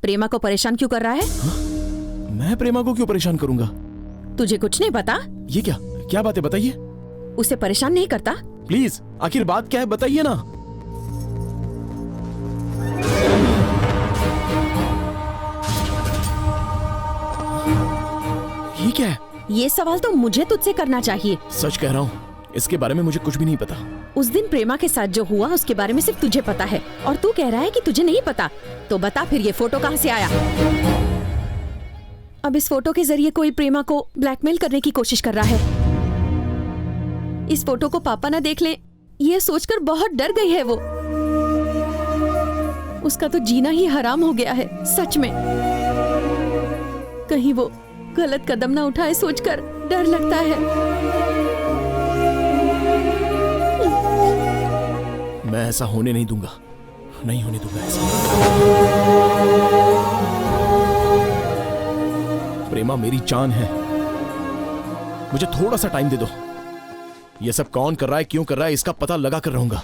प्रेमा को परेशान क्यों कर रहा है? मैं प्रेमा को क्यों परेशान करूंगा? तुझे कुछ नहीं पता? ये क्या क्या बात है, बताइए। उसे परेशान नहीं करता? प्लीज, आखिर बात क्या है, बताइए ना। ये क्या है? ये सवाल तो मुझे तुझसे करना चाहिए। सच कह रहा हूँ, इसके बारे में मुझे कुछ भी नहीं पता। उस दिन प्रेमा के साथ जो हुआ उसके बारे में सिर्फ तुझे पता है, और तू कह रहा है कि तुझे नहीं पता। तो बता फिर ये फोटो कहाँ से आया? अब इस फोटो के जरिए कोई प्रेमा को ब्लैकमेल करने की कोशिश कर रहा है। इस फोटो को पापा ना देख ले, ये सोचकर बहुत डर गई है वो। उसका तो जीना ही हराम हो गया है, सच में। कहीं वो गलत कदम ना उठाए सोचकर डर लगता है। मैं ऐसा होने नहीं दूंगा, नहीं होने दूंगा ऐसा। प्रेमा मेरी जान है, मुझे थोड़ा सा टाइम दे दो। ये सब कौन कर रहा है, क्यों कर रहा है, इसका पता लगा कर रहूंगा।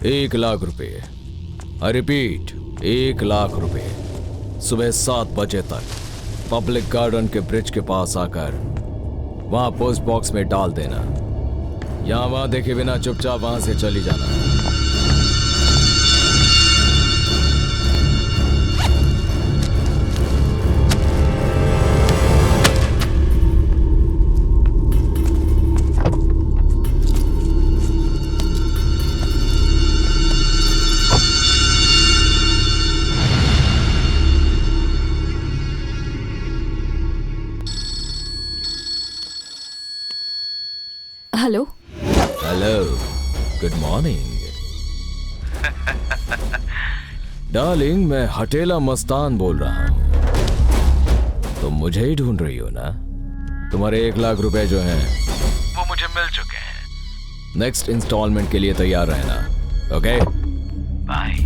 ₹1,00,000। I repeat, ₹1,00,000। सुबह 7 बजे तक पब्लिक गार्डन के ब्रिज के पास आकर वहां पोस्ट बॉक्स में डाल देना। यहां वहां देखे बिना चुपचाप वहां से चली जाना। Hello. Hello, good morning. Darling, मैं हटेला मस्तान बोल रहा हूँ। तुम मुझे ही ढूंढ रही हो ना? तुम्हारे ₹1,00,000 जो हैं वो मुझे मिल चुके हैं। नेक्स्ट इंस्टॉलमेंट के लिए तैयार रहना, okay? Bye.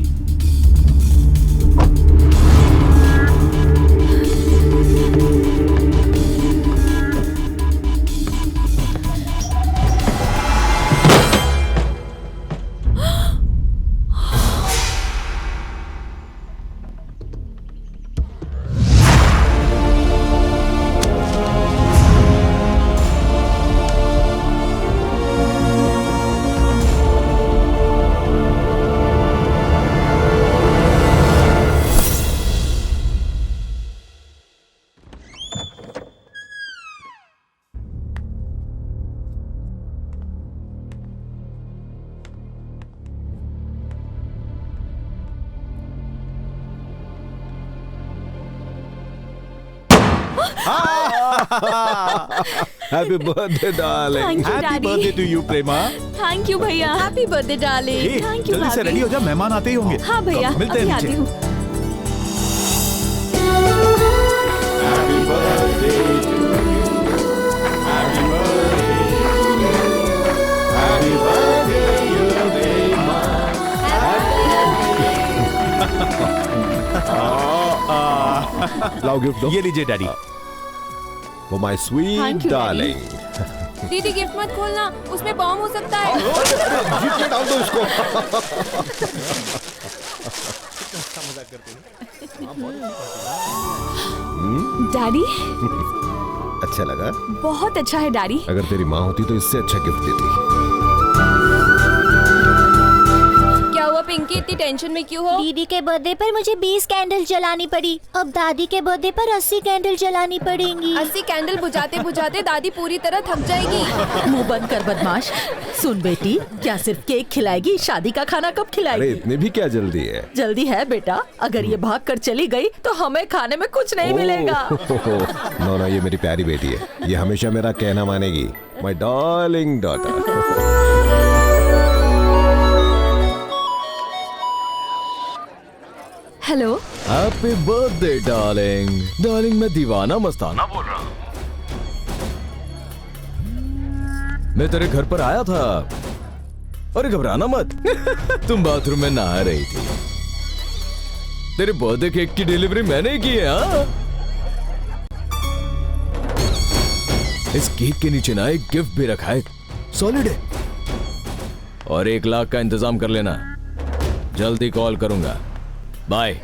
Happy birthday darling. Thank you, happy Daddy. Birthday to you Prema. Thank you भैया। Happy birthday darling. Thank you जल्दी से रेडी हो जा, मेहमान आते ही होंगे। हाँ भैया, मिलते हैं अभी आती नीचे। हूँ। Happy birthday to you, happy birthday, happy birthday you Prema. लाओ गिफ्ट दो। ये लीजिए daddy. For my Thank sweet you, darling. दीदी गिफ्ट मत खोलना, उसमें बॉम्ब हो सकता है। जीप में डाल दो इसको। डैडी अच्छा लगा? बहुत अच्छा है डैडी। अगर तेरी माँ होती तो इससे अच्छा गिफ्ट देती। क्या हुआ पिंकी, इतनी टेंशन में क्यों हो? दीदी के बर्थडे पर मुझे 20 कैंडल जलानी पड़ी, अब दादी के बर्थडे पर 80 कैंडल जलानी पड़ेंगी। 80 कैंडल बुझाते बुझाते दादी पूरी तरह थक जाएगी। मुंह बंद कर बदमाश। सुन बेटी, क्या सिर्फ केक खिलाएगी? शादी का खाना कब अरे खिलाएगी? इतनी भी क्या जल्दी है? जल्दी है बेटा, अगर ये भाग कर चली गई तो हमें खाने में कुछ नहीं मिलेगा। नो ना, ये मेरी प्यारी बेटी है, ये हमेशा मेरा कहना मानेगी। My darling daughter. Hello. Happy birthday darling. Darling मैं दीवाना मस्ताना बोल रहा हूँ। मैं तेरे घर पर आया था। अरे घबराना मत। तुम बाथरूम में नहा रही थी। तेरे बर्थडे केक की डिलीवरी मैंने की है। हाँ, इस केक के नीचे ना एक गिफ्ट भी रखा है, सॉलिड है। और 1 लाख का इंतजाम कर लेना, जल्दी कॉल करूंगा। बाय।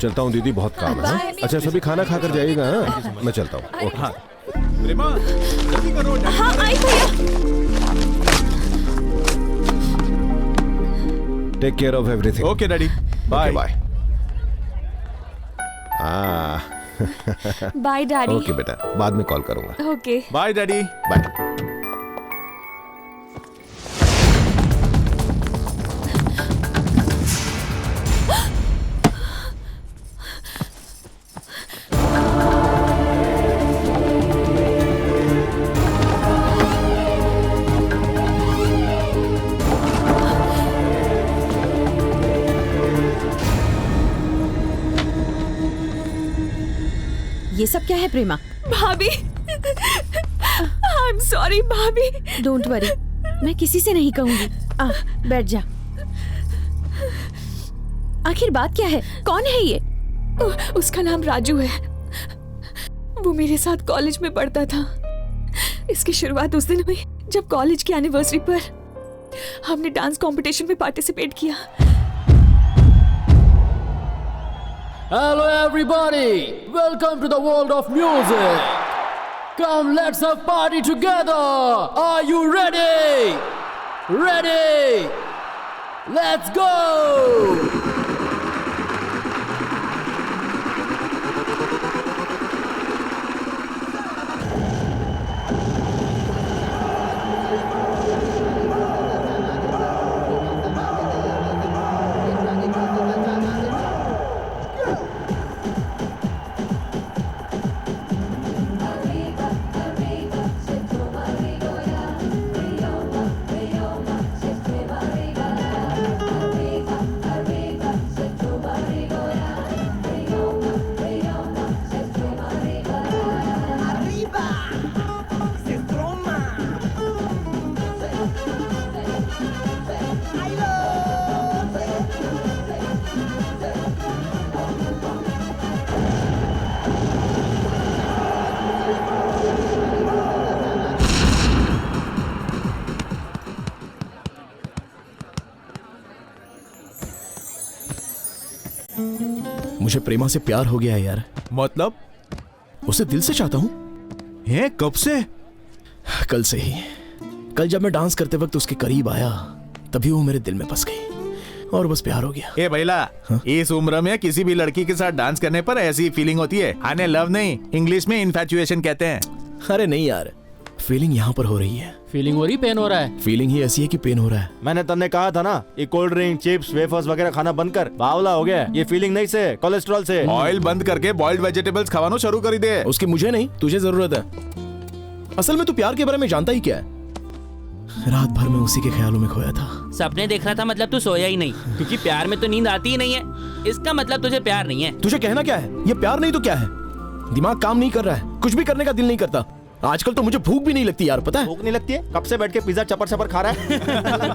चलता हूँ दीदी, बहुत काम है। अच्छा सभी खाना खाकर जाइएगा। हाँ? मैं चलता हूँ। ओके। प्रेमा जल्दी करो। हाँ आई भैया। Take care of everything. Okay daddy, bye bye. Bye daddy. Okay बेटा, बाद में कॉल करूंगा। Okay bye daddy. बाय। ये सब क्या है प्रेमा? भाभी, आई एम सॉरी भाभी। डोंट वरी, मैं किसी से नहीं कहूंगी। बैठ जा। आखिर बात क्या है? कौन है ये? उसका नाम राजू है। वो मेरे साथ कॉलेज में पढ़ता था। इसकी शुरुआत उस दिन हुई जब कॉलेज की एनिवर्सरी पर हमने डांस कंपटीशन में पार्टिसिपेट किया। Hello everybody, welcome to the world of music. Come, let's have party together. Are you ready? Ready? Let's go. मुझे प्रेमा से प्यार हो गया है यार। मतलब उसे दिल से चाहता हूँ। है कब से? कल से ही। कल जब मैं डांस करते वक्त उसके करीब आया तभी वो मेरे दिल में बस गई और बस प्यार हो गया। ए भैला, इस उम्र में किसी भी लड़की के साथ डांस करने पर ऐसी फीलिंग होती है। आने लव नहीं, इंग्लिश में इन्फैचुएशन कहते हैं। अरे नहीं यार, फीलिंग यहाँ पर हो रही है। फीलिंग हो रही, पेन हो रहा है। फीलिंग ही ऐसी है कि पेन हो रहा है। मैंने तन्ने कहा था ना, ये कोल्ड ड्रिंक, चिप्स, वेफर्स वगैरह खाना बंद कर। बावला हो गया। ये फीलिंग नहीं से, कोलेस्ट्रॉल से। ऑयल बंद करके बॉइल्ड वेजिटेबल्स खवाना शुरू कर दे। उसकी मुझे नहीं, तुझे जरूरत है। असल में तू प्यार के बारे में जानता ही क्या है? रात भर में उसी के ख्यालों में खोया था। सपने देख रहा था मतलब तू सोया ही नहीं, क्योंकि प्यार में तो नींद आती ही नहीं है। इसका मतलब तुझे प्यार नहीं है। तुझे कहना क्या है? ये प्यार नहीं तो क्या है? दिमाग काम नहीं कर रहा है, कुछ भी करने का दिल नहीं करता। आजकल तो मुझे भूख भी नहीं लगती यार, पता है? भूख नहीं लगती है? कब से बैठ के पिज्जा चपर चपर खा रहा है?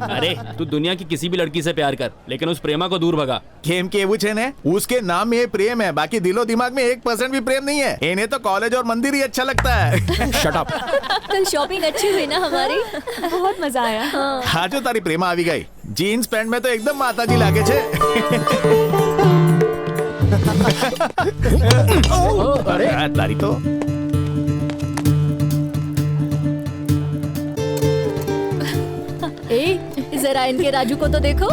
अरे तू दुनिया की किसी भी लड़की से प्यार कर, लेकिन उस प्रेमा को दूर भगा। गेम के एवुचन है, उसके नाम में प्रेम है, बाकी दिलो दिमाग में 1% भी प्रेम नहीं है। इन्हें तो कॉलेज और मंदिर ही अच्छा लगता है। Shut up. कल शॉपिंग अच्छी हुई ना हमारी? बहुत मजा आया। हाँ जो तारी प्रेमा आवी गई, जीन्स पैंट में तो एकदम माता जी लागे छे। अरे तारी तो जरा इनके राजू को तो देखो।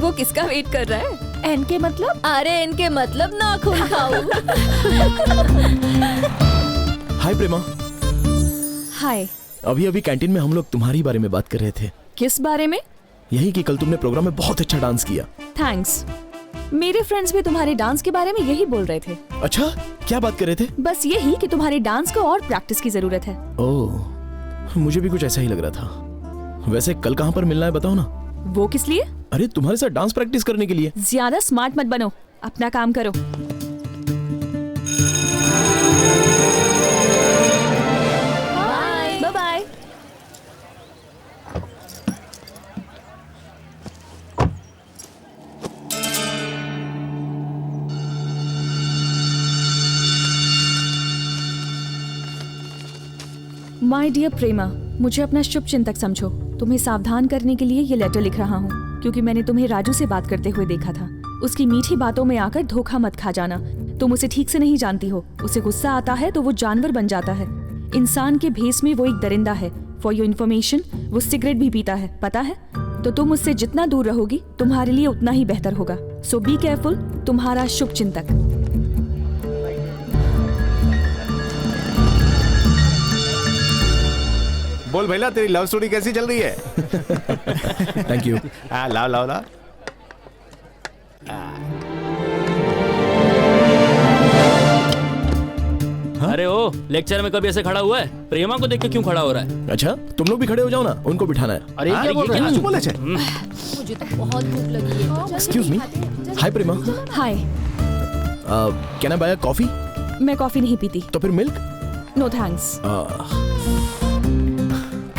वो किसका वेट कर रहा है? एन के मतलब? अरे इनके मतलब नाखून खाओ। हाय प्रेमा। हाय। अभी अभी कैंटीन में हम लोग तुम्हारी बारे में बात कर रहे थे। किस बारे में? यही कि कल तुमने प्रोग्राम में बहुत अच्छा डांस किया। थैंक्स। मेरे फ्रेंड्स भी तुम्हारे डांस के बारे में यही बोल रहे थे। अच्छा, क्या बात कर रहे थे? बस यही कि तुम्हारे डांस को और प्रैक्टिस की जरूरत है। ओह, मुझे भी कुछ ऐसा ही लग रहा था। वैसे कल कहाँ पर मिलना है बताओ ना। वो किस लिए? अरे तुम्हारे साथ डांस प्रैक्टिस करने के लिए। ज्यादा स्मार्ट मत बनो, अपना काम करो। Bye bye. My dear Prema, मुझे अपना शुभ चिंतक समझो। तुम्हें सावधान करने के लिए ये लेटर लिख रहा हूँ, क्योंकि मैंने तुम्हें राजू से बात करते हुए देखा था। उसकी मीठी बातों में आकर धोखा मत खा जाना। तुम उसे ठीक से नहीं जानती हो। उसे गुस्सा आता है तो वो जानवर बन जाता है। इंसान के भेस में वो एक दरिंदा है। फॉर योर इन्फॉर्मेशन, वो सिगरेट भी पीता है, पता है? तो तुम उससे जितना दूर रहोगी तुम्हारे लिए उतना ही बेहतर होगा। सो बी केयरफुल। तुम्हारा शुभ चिंतक। बोल भैया, तेरी लव स्टोरी कैसी चल रही है? Thank you. लाओ लाओ लाओ। अरे ओ, लेक्चर में कभी ऐसे खड़ा हुआ है? प्रेमा को देख के क्यों खड़ा हो रहा है? अच्छा, तुम लोग भी खड़े हो जाओ ना, उनको बिठाना है। अरे क्या बोल रहे हैं? बोले छे? मुझे तो बहुत भूख लगी है। Excuse me. Hi Prema. Hi. Can I buy a coffee? मैं कॉफी नहीं पीती। तो फिर मिल्क? No thanks.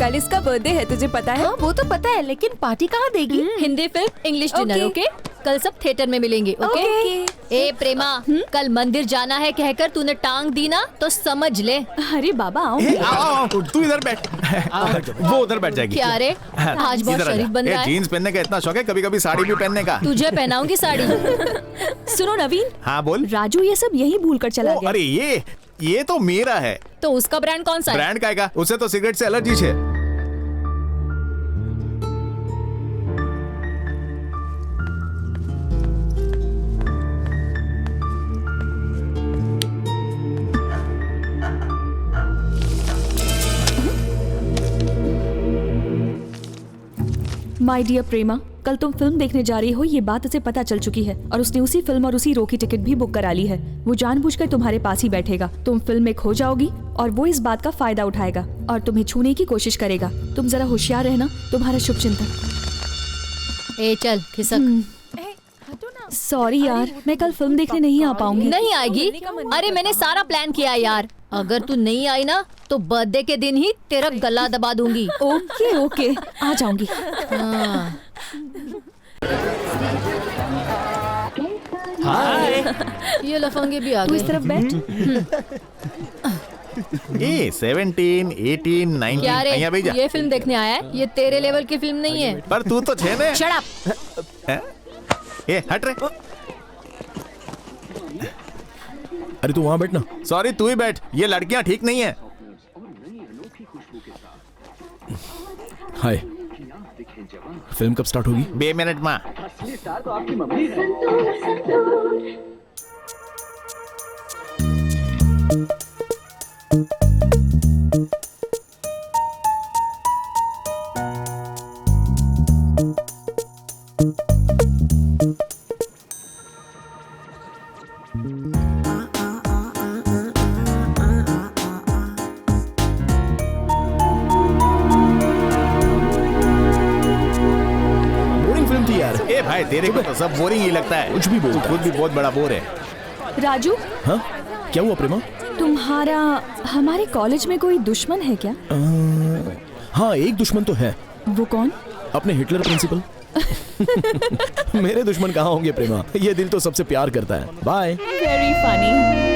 कल इसका बर्थडे है, तुझे पता है? हाँ, वो तो पता है, लेकिन पार्टी कहाँ देगी? Hindi film, English dinner, okay? कल सब थिएटर में मिलेंगे, ओके? ए प्रेमा, कल मंदिर जाना है कहकर तूने टांग दी ना, तो समझ ले। अरे बाबा आओ। आओ, तू इधर बैठ। वो उधर बैठ जाएगी। क्या रे, आज बहुत शरीफ बन रहा है। जीन्स पहनने का इतना शौक है, कभी कभी साड़ी भी पहनने का। तुझे पहनाऊंगी साड़ी। सुनो नवीन। हाँ बोल। राजू ये सब यही भूल कर चला गया। अरे ये तो मेरा है। तो उसका ब्रांड कौन सा है? ब्रांड का है, उसे तो सिगरेट से एलर्जी है। माय डियर प्रेमा, कल तुम फिल्म देखने जा रही हो ये बात उसे पता चल चुकी है, और उसने उसी फिल्म और उसी रो की टिकट भी बुक करा ली है। वो जानबूझकर तुम्हारे पास ही बैठेगा। तुम फिल्म में खो जाओगी और वो इस बात का फायदा उठाएगा और तुम्हें छूने की कोशिश करेगा। तुम जरा होशियार रहना। तुम्हारा शुभ चिंतक। ए चल खिसक। सॉरी यार, मैं कल फिल्म देखने नहीं आ पाऊंगी। नहीं आएगी? अरे मैंने सारा प्लान किया यार। अगर तू नहीं आई ना तो बर्थडे के दिन ही तेरा गला दबा दूंगी। ओके ओके, आ जाऊंगी। हाय। ये लफंगे भी आ तू गए। इस तरफ बैठ। 17, 18, 19 क्या रे, यहाँ भेजा। ये फिल्म देखने आया है? ये तेरे लेवल की फिल्म नहीं है। पर तू तो छे ने। Shut up. ए हट रे। अरे तू वहां बैठना। सॉरी, तू ही बैठ। ये लड़कियां ठीक नहीं है। हाय। फिल्म कब स्टार्ट होगी? 2 मिनट में। तेरे को तो सब बोरिंग ही लगता है। कुछ भी बोलता तू खुद भी बहुत बड़ा बोर है। राजू, हाँ क्या हुआ प्रेमा? तुम्हारा हमारे कॉलेज में कोई दुश्मन है क्या? हाँ एक दुश्मन तो है। वो कौन? अपने हिटलर प्रिंसिपल। मेरे दुश्मन कहाँ होंगे प्रेमा, ये दिल तो सबसे प्यार करता है। बाय। Very funny.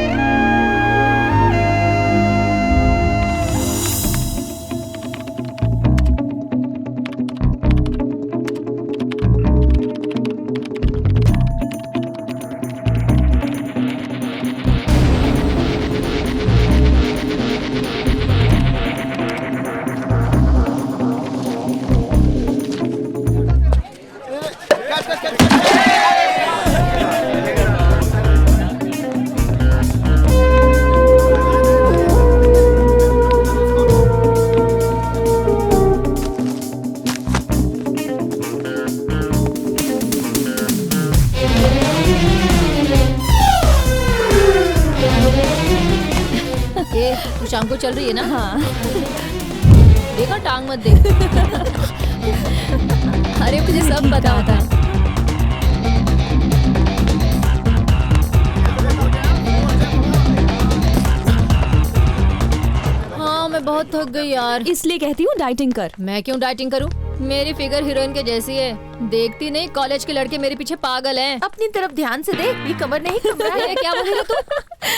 तू शाम को चल रही है ना? हाँ। देखा, टांग मत दे। अरे मुझे सब पता था। हाँ मैं बहुत थक गई यार। इसलिए कहती हूँ डाइटिंग कर। मैं क्यों डाइटिंग करूँ? मेरी फिगर हीरोइन के जैसी है। देखती नहीं कॉलेज के लड़के मेरे पीछे पागल हैं। अपनी तरफ ध्यान से देख, ये कमर नहीं कमरा है। क्या बोल रही तू?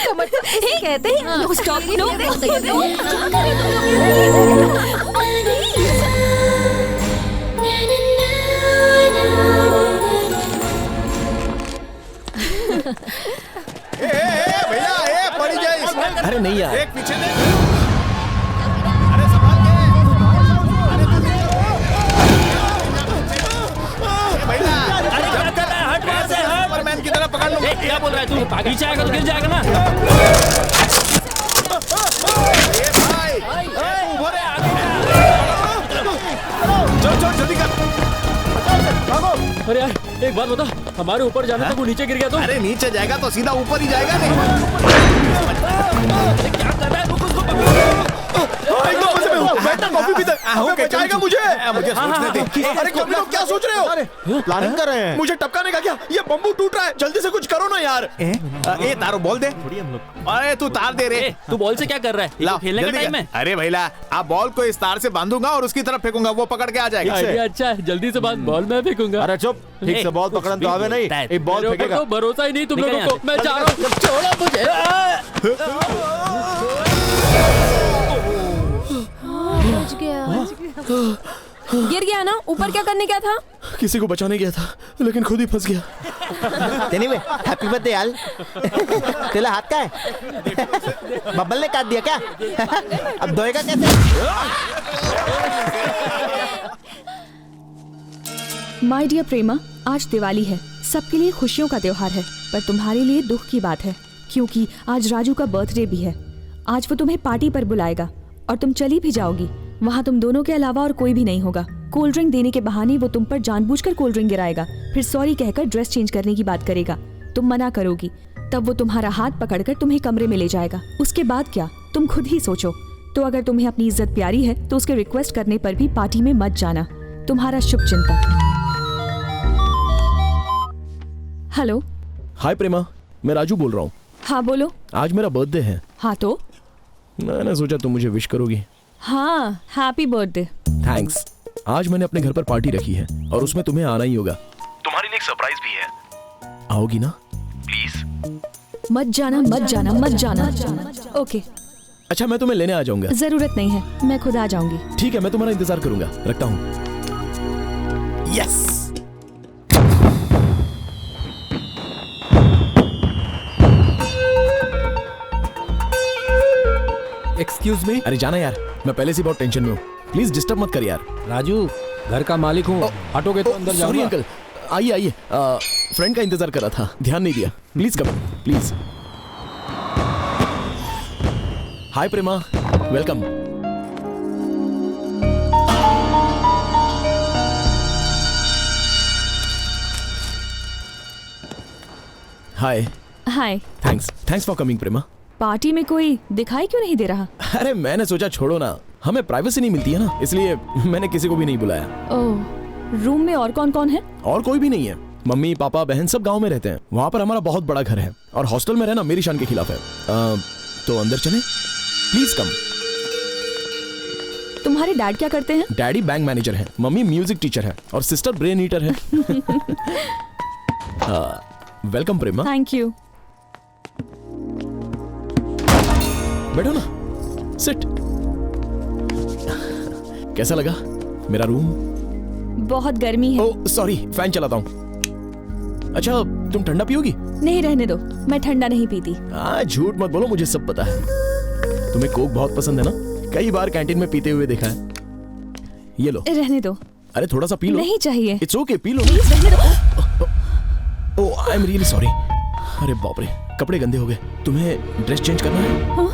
कमर तो इसे कहते हैं। हाँ। No stop, no. भैया पड़ी जाए। अरे नहीं यार, एक पीछे दे। अरे संभाल के। भैया जंप कर रहा है, हट वहां से, हट। सुपरमैन की तरह पकड़ लो। क्या बोल रहा है तू? पीछे आएगा तो गिर जाएगा ना। भाई उभर है, चल जल्दी कर। अरे यार एक बात बता, हमारे ऊपर जाना था, वो नीचे गिर गया तो? अरे नीचे जाएगा तो सीधा ऊपर ही जाएगा। नहीं क्या कर रहा है? रुक उसको पकड़ो। कॉफी पीता बचाएगा मुझे सोचने दे। अरे तुम लोग क्या सोच रहे हो? अरे प्लानिंग कर रहे हैं। मुझे टपकाने का क्या? ये बम्बू टूट रहा है, जल्दी से कुछ करो ना यार। ए तारो बॉल दे। अरे तू तार दे रे। तू बॉल से क्या कर रहा है? लाओ, खेलने का जल्दी टाइम कर। है। अरे भैया आप बॉल को इस तार से बांधूंगा और उसकी तरफ फेंकूंगा, वो पकड़ के आ जाएगा। आइडिया अच्छा है, जल्दी से बात बॉल में फेंकूंगा। अरे चुप, ठीक से बॉल पकड़न तो आवे नहीं। एक बॉल फेंकेगा। तो भरोसा ही नहीं तुम लोगों को। मैं जा रहा हूँ, छोड़ो मुझे। बच गया। गिर गया ना? ऊपर क्या करने गया था? किसी को बचाने गया था, लेकिन खुद ही फंस गया। एनीवे, हैप्पी बर्थडे यार। तेरा हाथ का है? बब्बल ने काट दिया क्या? अब धोएगा कैसे? माय डियर प्रेमा, आज दिवाली है, सबके लिए खुशियों का त्योहार है, पर तुम्हारे लिए दुख की बात है, क्योंकि आज राजू का बर्थडे भी है। आज वो तुम्हें पार्टी पर बुलाएगा और तुम चली भी जाओगी। वहाँ तुम दोनों के अलावा और कोई भी नहीं होगा। कोल्ड ड्रिंक देने के बहाने वो तुम पर जानबूझकर कोल्ड ड्रिंक गिराएगा, फिर सॉरी कहकर ड्रेस चेंज करने की बात करेगा। तुम मना करोगी, तब वो तुम्हारा हाथ पकड़कर तुम्हें कमरे में ले जाएगा। उसके बाद क्या, तुम खुद ही सोचो। तो अगर तुम्हें अपनी इज्जत प्यारी है तो उसके रिक्वेस्ट करने पर भी पार्टी में मत जाना। तुम्हारा शुभचिंतक। हेलो। हाय प्रेमा, मैं राजू बोल रहा हूँ। हाँ बोलो। आज मेरा बर्थडे है। हाँ तो मैंने सोचा तुम मुझे विश करोगी। हाँ, हैप्पी बर्थडे। थैंक्स। आज मैंने अपने घर पर पार्टी रखी है और उसमें तुम्हें आना ही होगा। तुम्हारे लिए एक सरप्राइज भी है। आओगी ना? प्लीज। मत जाना, मत जाना, मत जाना। ओके। अच्छा मैं तुम्हें लेने आ जाऊंगा। जरूरत नहीं है, मैं खुद आ जाऊंगी। ठीक है, मैं तुम्हारा इंतजार करूंगा। रखता हूँ। यस। Excuse me. अरे जाना यार, मैं पहले से बहुत टेंशन में हूँ। प्लीज डिस्टर्ब मत कर यार। राजू, घर का मालिक हूँ, हटोगे तो अंदर सॉरी जाऊंगा। अंकल, आइए आइए। फ्रेंड का इंतजार कर रहा था, ध्यान नहीं दिया। Please come, please. Hi Prema, welcome. Hi. Hi. Thanks for coming Prema. Party में कोई दिखाई क्यों नहीं दे रहा? अरे मैंने सोचा छोड़ो ना, हमें प्राइवेसी नहीं मिलती है ना, इसलिए मैंने किसी को भी नहीं बुलाया। ओह, रूम में और कौन कौन है? और कोई भी नहीं है, मम्मी पापा बहन सब गांव में रहते हैं। वहां पर हमारा बहुत बड़ा घर है और हॉस्टल में रहना मेरी शान के खिलाफ है। तो अंदर चले, प्लीज कम। तुम्हारे डैड क्या करते हैं? डैडी बैंक मैनेजर है, मम्मी म्यूजिक टीचर है और सिस्टर ब्रेन ईटर है। Welcome Prema. Thank you. बैठो ना, सिट। कैसा लगा मेरा रूम? बहुत गर्मी है। ओह सॉरी, फैन चलाता हूँ। अच्छा तुम ठंडा पियोगी? नहीं, रहने दो, मैं ठंडा नहीं पीती। झूठ मत बोलो, मुझे सब पता है। तुम्हें कोक बहुत पसंद है ना? कई बार कैंटीन में पीते हुए देखा है। ये लो। रहने दो। अरे थोड़ा सा पी लो। नहीं चाहिए। It's okay, P low. Please रहने दो। ओह आई एम रियली सॉरी। अरे बाप रे, कपड़े गंदे हो गए। तुम्हें ड्रेस चेंज करना है? हाँ?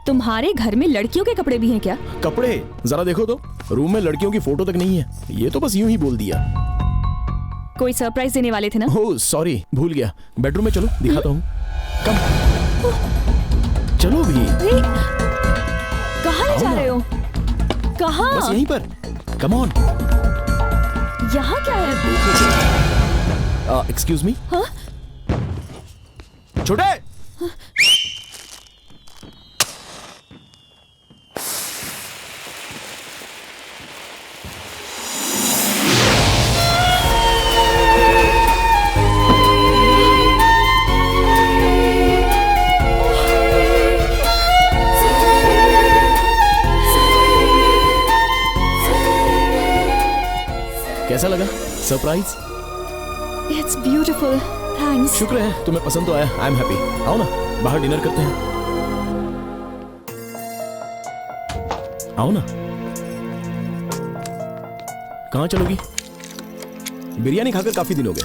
तुम्हारे घर में लड़कियों के कपड़े भी हैं क्या? कपड़े जरा देखो तो, रूम में लड़कियों की फोटो तक नहीं है। ये तो बस यूं ही बोल दिया। कोई सरप्राइज देने वाले थे ना? ओह सॉरी, भूल गया। बेडरूम में चलो, दिखाता हूँ। कम चलो भी। कहाँ ले जा रहे हो? कहाँ? बस यहीं पर। Come on. यहाँ क्या है? एक्सक्यूज मी। हाँ? छोटे। कैसा लगा सरप्राइज? It's beautiful, thanks. शुक्र है तुम्हें पसंद तो आया। I am happy. आओ ना, बाहर डिनर करते हैं। आओ ना। कहाँ चलोगी? बिरयानी खाकर काफी दिन हो गए।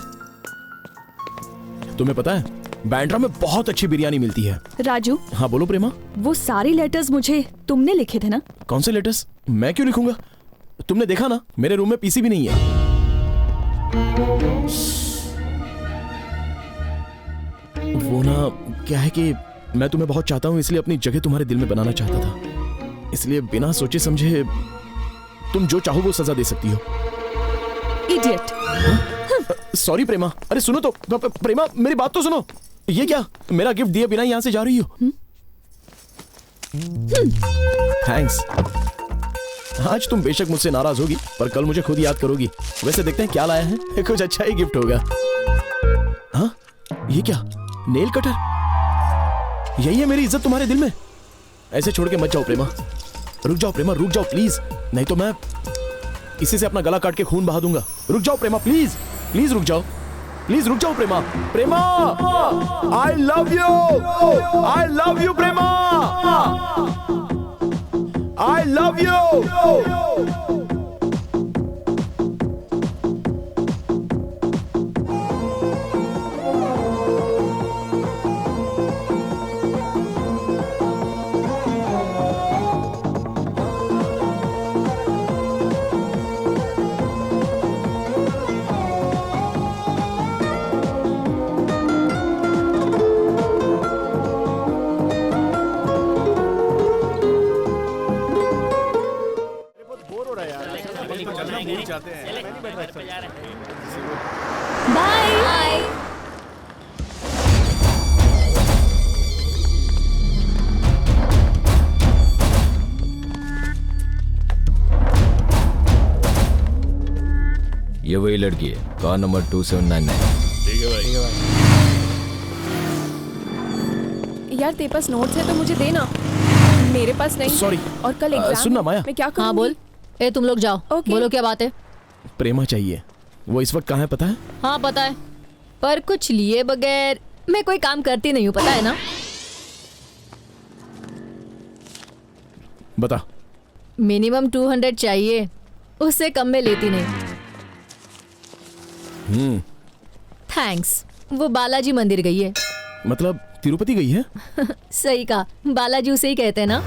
तुम्हें पता है बैंड्रा में बहुत अच्छी बिरयानी मिलती है। राजू। हाँ बोलो प्रेमा। वो सारे लेटर्स मुझे तुमने लिखे थे ना? कौन से लेटर्स? मैं क्यों लिखूंगा? तुमने देखा ना, मेरे रूम में पीसी भी नहीं है। वो ना क्या है कि मैं तुम्हें बहुत चाहता हूं, इसलिए अपनी जगह तुम्हारे दिल में बनाना चाहता था। इसलिए बिना सोचे समझे तुम जो चाहो वो सजा दे सकती हो। इडियट। सॉरी प्रेमा। अरे सुनो तो प्रेमा, मेरी बात तो सुनो। ये क्या, मेरा गिफ्ट दिए बिना यहां से जा रही हो? थैंक्स। आज तुम बेशक मुझसे नाराज होगी, पर कल मुझे खुद याद करोगी। वैसे देखते हैं क्या लाया है। कुछ अच्छा ही गिफ्ट होगा। हाँ ये क्या, नेल कटर? यही है मेरी इज्जत तुम्हारे दिल में? ऐसे छोड़ के मत जाओ प्रेमा। रुक जाओ प्रेमा, रुक जाओ प्लीज, नहीं तो मैं इसी से अपना गला काट के खून बहा दूंगा। रुक जाओ प्रेमा प्लीज, प्लीज रुक जाओ, प्लीज रुक जाओ Prema. Prema, I love you, I love you Prema, I love you. Bye. ये वही लड़की है, कार नंबर 2799। ठीक है भाई। यार तेरे पास नोट्स है तो मुझे देना, मेरे पास नहीं। सॉरी। और कल एग्जाम। सुनना माया। मैं क्या करूं? हाँ बोल। ए तुम लोग जाओ। Okay. बोलो क्या बात है? प्रेमा चाहिए। वो इस वक्त कहाँ है पता है? हाँ पता है, पर कुछ लिए बगैर मैं कोई काम करती नहीं हूँ, पता है ना? बता। मिनिमम 200 चाहिए, उससे कम में लेती नहीं। थैंक्स। वो बालाजी मंदिर गई है। मतलब तिरुपति गई है? सही कहा, बालाजी उसे ही कहते हैं ना।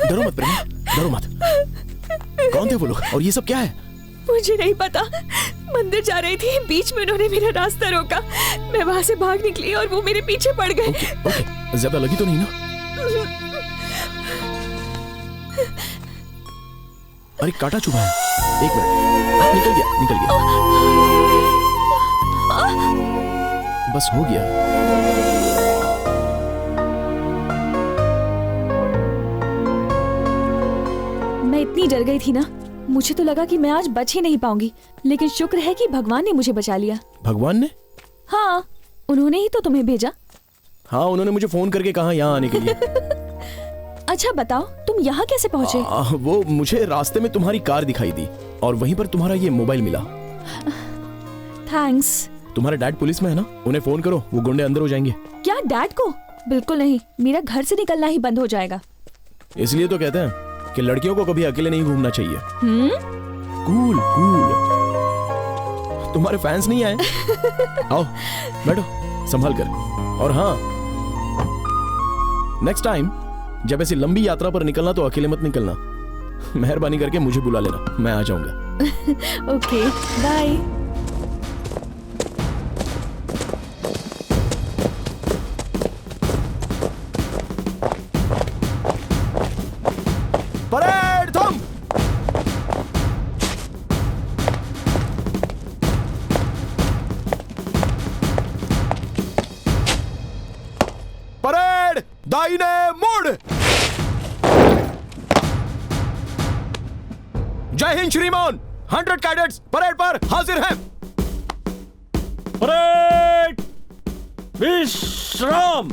डरो मत प्रेमा, डरो मत। कौन थे वो लोग और ये सब क्या है? मुझे नहीं पता। मंदिर जा रही थी, बीच में उन्होंने मेरा रास्ता रोका। मैं वहाँ से भाग निकली और वो मेरे पीछे पड़ गए। ओके, ज्यादा लगी तो नहीं ना? अरे कांटा चुभा है। एक मिनट, निकल गया, निकल गया। बस हो गया। मैं इतनी डर गई थी ना, मुझे तो लगा कि मैं आज बच ही नहीं पाऊंगी, लेकिन शुक्र है कि भगवान ने मुझे बचा लिया। भगवान ने? हाँ, उन्होंने ही तो तुम्हें भेजा। हाँ, उन्होंने मुझे फोन करके कहा यहाँ आने के लिए। अच्छा बताओ, तुम यहाँ कैसे पहुँचे? वो मुझे रास्ते में तुम्हारी कार दिखाई दी और वहीं पर तुम्हारा ये मोबाइल मिला। थैंक्स। तुम्हारे डैड पुलिस में है ना, उन्हें फोन करो, वो गुंडे अंदर हो जाएंगे। क्या डैड को? बिल्कुल नहीं, मेरा घर से निकलना ही बंद हो जाएगा। इसलिए तो कहते हैं कि लड़कियों को कभी अकेले नहीं घूमना चाहिए। Cool cool. तुम्हारे फैंस नहीं आए? आओ बैठो, संभाल कर। और हाँ, नेक्स्ट टाइम जब ऐसी लंबी यात्रा पर निकलना तो अकेले मत निकलना। मेहरबानी करके मुझे बुला लेना, मैं आ जाऊंगा। Okay, bye. परेड थम। परेड दाहिने मुड़। जय हिंद श्रीमान, 100 कैडेट्स परेड पर हाजिर हैं। परेड विश्राम।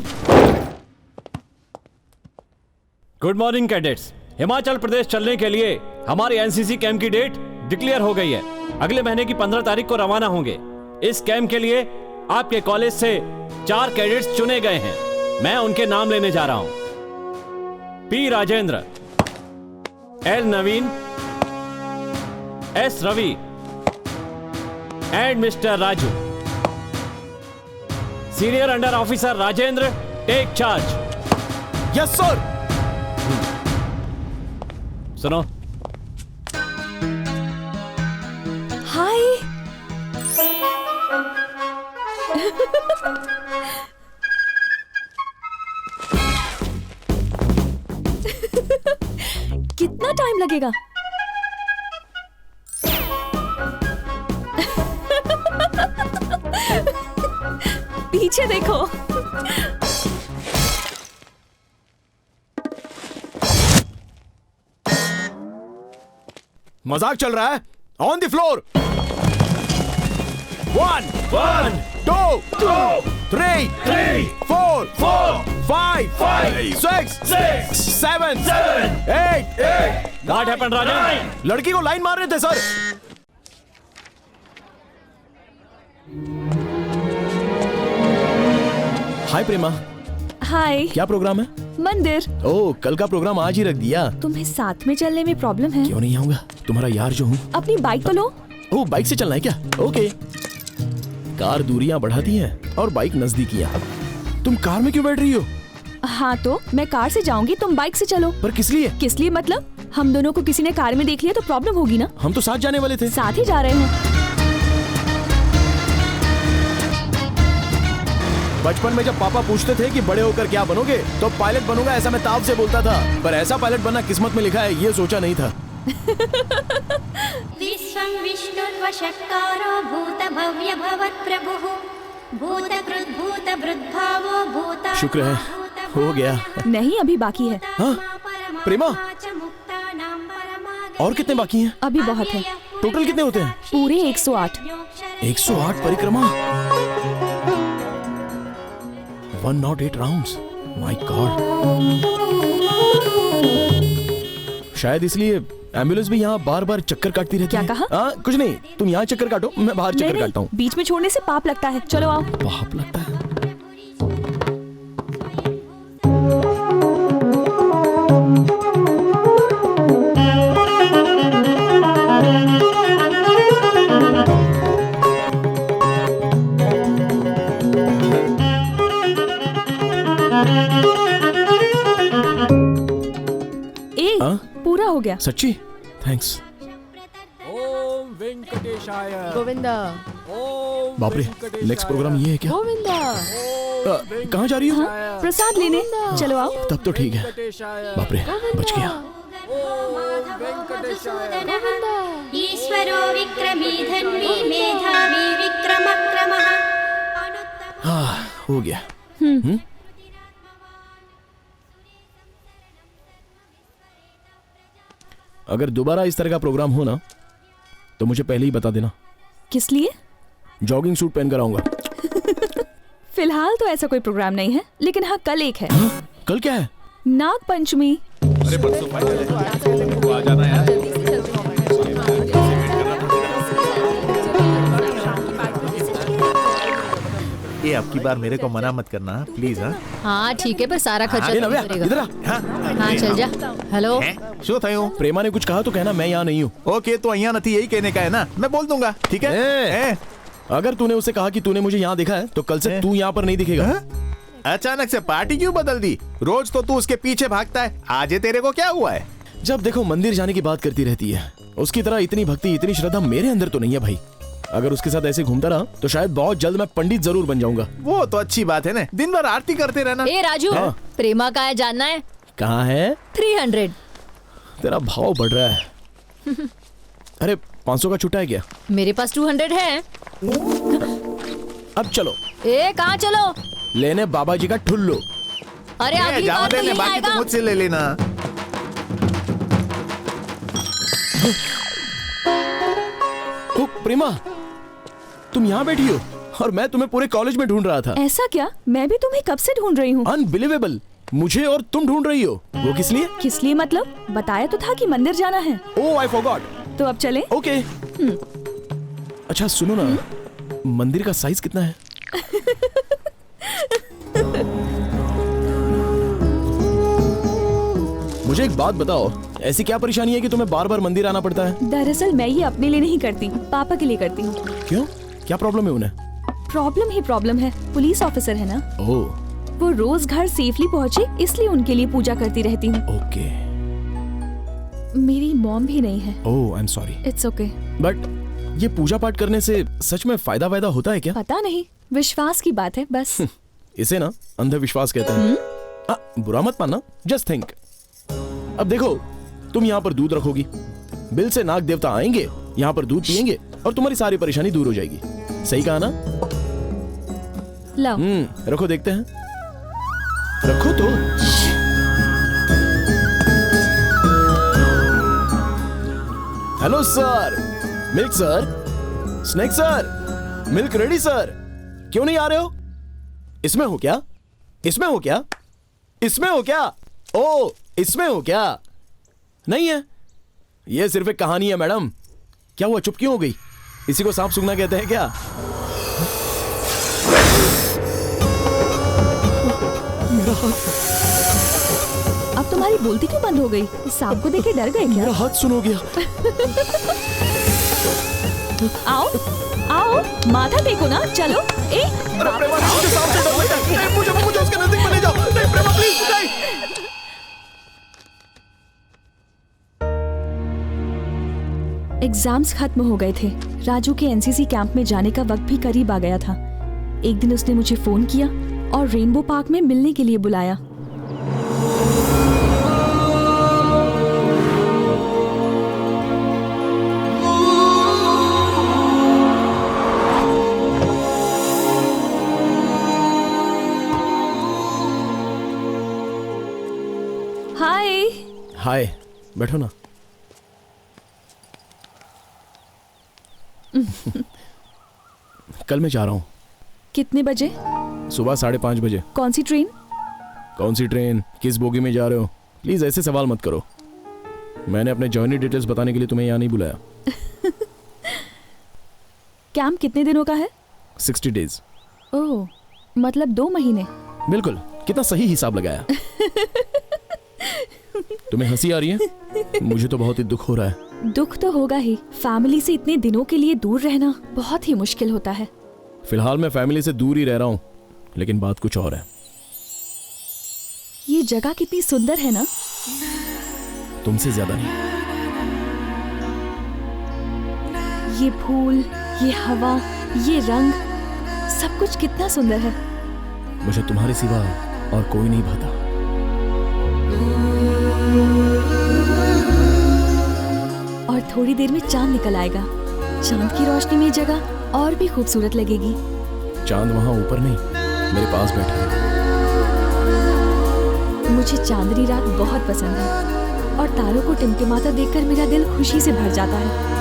Good morning cadets. Himachal Pradesh चलने के लिए हमारी एनसीसी कैंप की डेट डिक्लेयर हो गई है। अगले महीने की 15 तारीख को रवाना होंगे। इस कैंप के लिए आपके कॉलेज से 4 कैडेट्स चुने गए हैं। मैं उनके नाम लेने जा रहा हूं। P Rajendra, L Naveen, S Ravi and mister Raju. Senior under officer Rajendra, take charge. Yes sir. सुनो। हाय। कितना टाइम लगेगा? पीछे देखो। मजाक चल रहा है? On the floor. 1 2 3 4 5 6 7 8। What happened, राजन? लड़की को लाइन मार रहे थे सर। हाय प्रेमा। हाय। क्या प्रोग्राम है? मंदिर। ओह, कल का प्रोग्राम आज ही रख दिया। तुम्हें साथ में चलने में प्रॉब्लम है? क्यों नहीं आऊंगा, तुम्हारा यार जो हूँ। अपनी बाइक तो लो। ओह, बाइक से चलना है क्या? ओके। कार दूरियां बढ़ाती है और बाइक नजदीकियां। तुम कार में क्यों बैठ रही हो? हाँ तो मैं कार से जाऊंगी, तुम बाइक से चलो। पर किस लिए? किस लिए मतलब? हम दोनों को किसी ने कार में देख लिया तो प्रॉब्लम होगी ना। हम तो साथ जाने वाले थे। साथ ही जा रहे हैं। बचपन में जब पापा पूछते थे कि बड़े होकर क्या बनोगे, तो पायलट बनूंगा ऐसा मैं ताव से बोलता था। पर ऐसा पायलट बनना किस्मत में लिखा है ये सोचा नहीं था। विश्वं विष्णुर्वषट्कारो भूतभव्य भवत्प्रभुः भूतकृद्भूतभृद्भावो भूता। शुक्र है हो गया। नहीं, अभी बाकी है। हाँ? प्रेमा, और कितने बाकी हैं? अभी बहुत है। टोटल कितने होते हैं? पूरे 108। 108 परिक्रमा। 108 राउंड्स। My God. शायद इसलिए एम्बुलेंस भी यहाँ बार बार चक्कर काटती रहती है। क्या कहा? कुछ नहीं, तुम यहाँ चक्कर काटो, मैं बाहर चक्कर काटता हूँ। बीच में छोड़ने से पाप लगता है। चलो आओ। पाप लगता है? गया। सच्ची? थैंक्स। ओम वेंकटेशाय। गोविंदा। बाप रे, नेक्स्ट प्रोग्राम ये है क्या? गोविंदा। कहाँ जा रही हो? प्रसाद लेने। चलो आओ। तब तो ठीक है। बाप रे, बच गया। ईश्वरो विक्रमी धन्वी मेधावी विक्रमक्रमः। हाँ, हो गया। अगर दोबारा इस तरह का प्रोग्राम हो ना तो मुझे पहले ही बता देना। किस लिए? जॉगिंग सूट पहन कर आऊंगा। फिलहाल तो ऐसा कोई प्रोग्राम नहीं है, लेकिन हाँ कल एक है। कल क्या है? नाग पंचमी। अरे परसों फाइनल है, आ जाना यार। ये अब की बार मेरे को मना मत करना प्लीज। हाँ ठीक है, पर सारा खर्चा तू करेगा। इधर आ। हाँ चल जा। हेलो, શું થયું? प्रेमा ने कुछ कहा तो कहना मैं यहाँ नहीं हूँ। ओके, तो यहाँ नहीं, यही कहने का है ना, मैं बोल दूंगा, ठीक है? अगर तूने उसे कहा कि तूने मुझे यहाँ देखा है तो कल से तू यहाँ पर नहीं दिखेगा। अचानक से पार्टी क्यों बदल दी? रोज तो तू उसके पीछे भागता है, आज ये तेरे को क्या हुआ है? जब देखो मंदिर जाने की बात करती रहती है। उसकी तरह इतनी भक्ति, इतनी श्रद्धा मेरे अंदर तो नहीं है भाई। अगर उसके साथ ऐसे घूमता रहा तो शायद बहुत जल्द मैं पंडित जरूर बन जाऊंगा। वो तो अच्छी बात है ना, दिन भर आरती करते रहना। ए राजू, हाँ? प्रेमा कहाँ है जानना है? कहाँ है? 300। तेरा भाव बढ़ रहा है। अरे 500 का छुट्टा है क्या? मेरे पास 200 है। अब चलो। ए कहाँ चलो? लेने बाबा जी का ठुल्लू। अरे अभी जाओ बात तो लेने, यही बाकी आएगा। तो मुझसे ले लेना। ओ प्रेमा, तुम यहाँ बैठी हो और मैं तुम्हें पूरे कॉलेज में ढूंढ रहा था। ऐसा क्या? मैं भी तुम्हें कब से ढूंढ रही हूँ। अनबिलीवेबल, मुझे और तुम ढूंढ रही हो। वो किस लिए? किस लिए मतलब? बताया तो था कि मंदिर जाना है। Oh I forgot. तो अब चले? ओके। अच्छा सुनो ना, मंदिर का साइज कितना है? मुझे एक बात बताओ, ऐसी क्या परेशानी है कि तुम्हें बार बार मंदिर आना पड़ता है? दरअसल मैं ये अपने लिए नहीं करती, पापा के लिए करती हूँ। क्यों? क्या प्रॉब्लम है उन्हें? प्रॉब्लम ही प्रॉब्लम है। पुलिस ऑफिसर है ना, ओह वो रोज घर सेफली पहुँचे इसलिए उनके लिए पूजा करती रहती हूँ। ओके। मेरी मॉम भी नहीं है। Oh I am sorry. It's okay. But ये पूजा पाठ करने से सच में फायदा वायदा होता है क्या? पता नहीं, विश्वास की बात है बस। इसे ना अंधविश्वास कहते हैं। बुरा मत मानना, जस्ट थिंक। अब देखो, तुम यहाँ पर दूध रखोगी, बिल से नाग देवता आएंगे, यहाँ पर दूध पिएंगे और तुम्हारी सारी परेशानी दूर हो जाएगी। सही कहा ना? लाओ। रखो, देखते हैं। रखो तो। Hello sir, milk sir, snack sir, milk ready sir. क्यों नहीं आ रहे हो? इसमें हो क्या? इसमें हो क्या? इसमें हो क्या? ओ इसमें हो क्या? नहीं है, ये सिर्फ एक कहानी है मैडम। क्या हुआ, चुप क्यों हो गई? इसी को सांप सूंघना कहते हैं क्या? मेरा हाथ। अब तुम्हारी बोलती क्यों बंद हो गई? सांप को देख के डर गए क्या? मेरा हाथ सुन हो गया। आओ आओ, माथा टेको ना, चलो। ए प्रेमा, मुझे सांप से डर लगता है। मुझे उसके नजदीक मत ले जाओ। नहीं प्रेमा, प्लीज नहीं। एग्जाम्स खत्म हो गए थे। राजू के एनसीसी कैंप में जाने का वक्त भी करीब आ गया था। एक दिन उसने मुझे फोन किया और रेनबो पार्क में मिलने के लिए बुलाया। हाय। हाय, बैठो ना। कल मैं जा रहा हूँ। कितने बजे? सुबह 5:30 बजे। कौन सी ट्रेन? कौन सी ट्रेन? किस बोगी में जा रहे हो? प्लीज ऐसे सवाल मत करो। मैंने अपने जर्नी डिटेल्स बताने के लिए तुम्हें यहाँ नहीं बुलाया। कैंप कितने दिनों का है? 60 डेज। ओह, मतलब 2 महीने। बिल्कुल, कितना सही हिसाब लगाया। तुम्हें हंसी आ रही है? मुझे तो बहुत ही दुख हो रहा है। दुख तो होगा ही। फैमिली से इतने दिनों के लिए दूर रहना बहुत ही मुश्किल होता है। फिलहाल मैं फैमिली से दूर ही रह रहा हूँ, लेकिन बात कुछ और है। ये जगह कितनी सुंदर है ना? तुमसे ज्यादा नहीं। ये फूल, ये हवा, ये रंग, सब कुछ कितना सुंदर है। मुझे तुम्हारे सिवा और कोई नहीं भाता। और थोड़ी देर में चांद निकल आएगा। चांद की रोशनी में ये जगह और भी खूबसूरत लगेगी। चांद वहां ऊपर नहीं, मेरे पास बैठा है। मुझे चांदनी रात बहुत पसंद है और तारों को टिमटिमाता देखकर मेरा दिल खुशी से भर जाता है।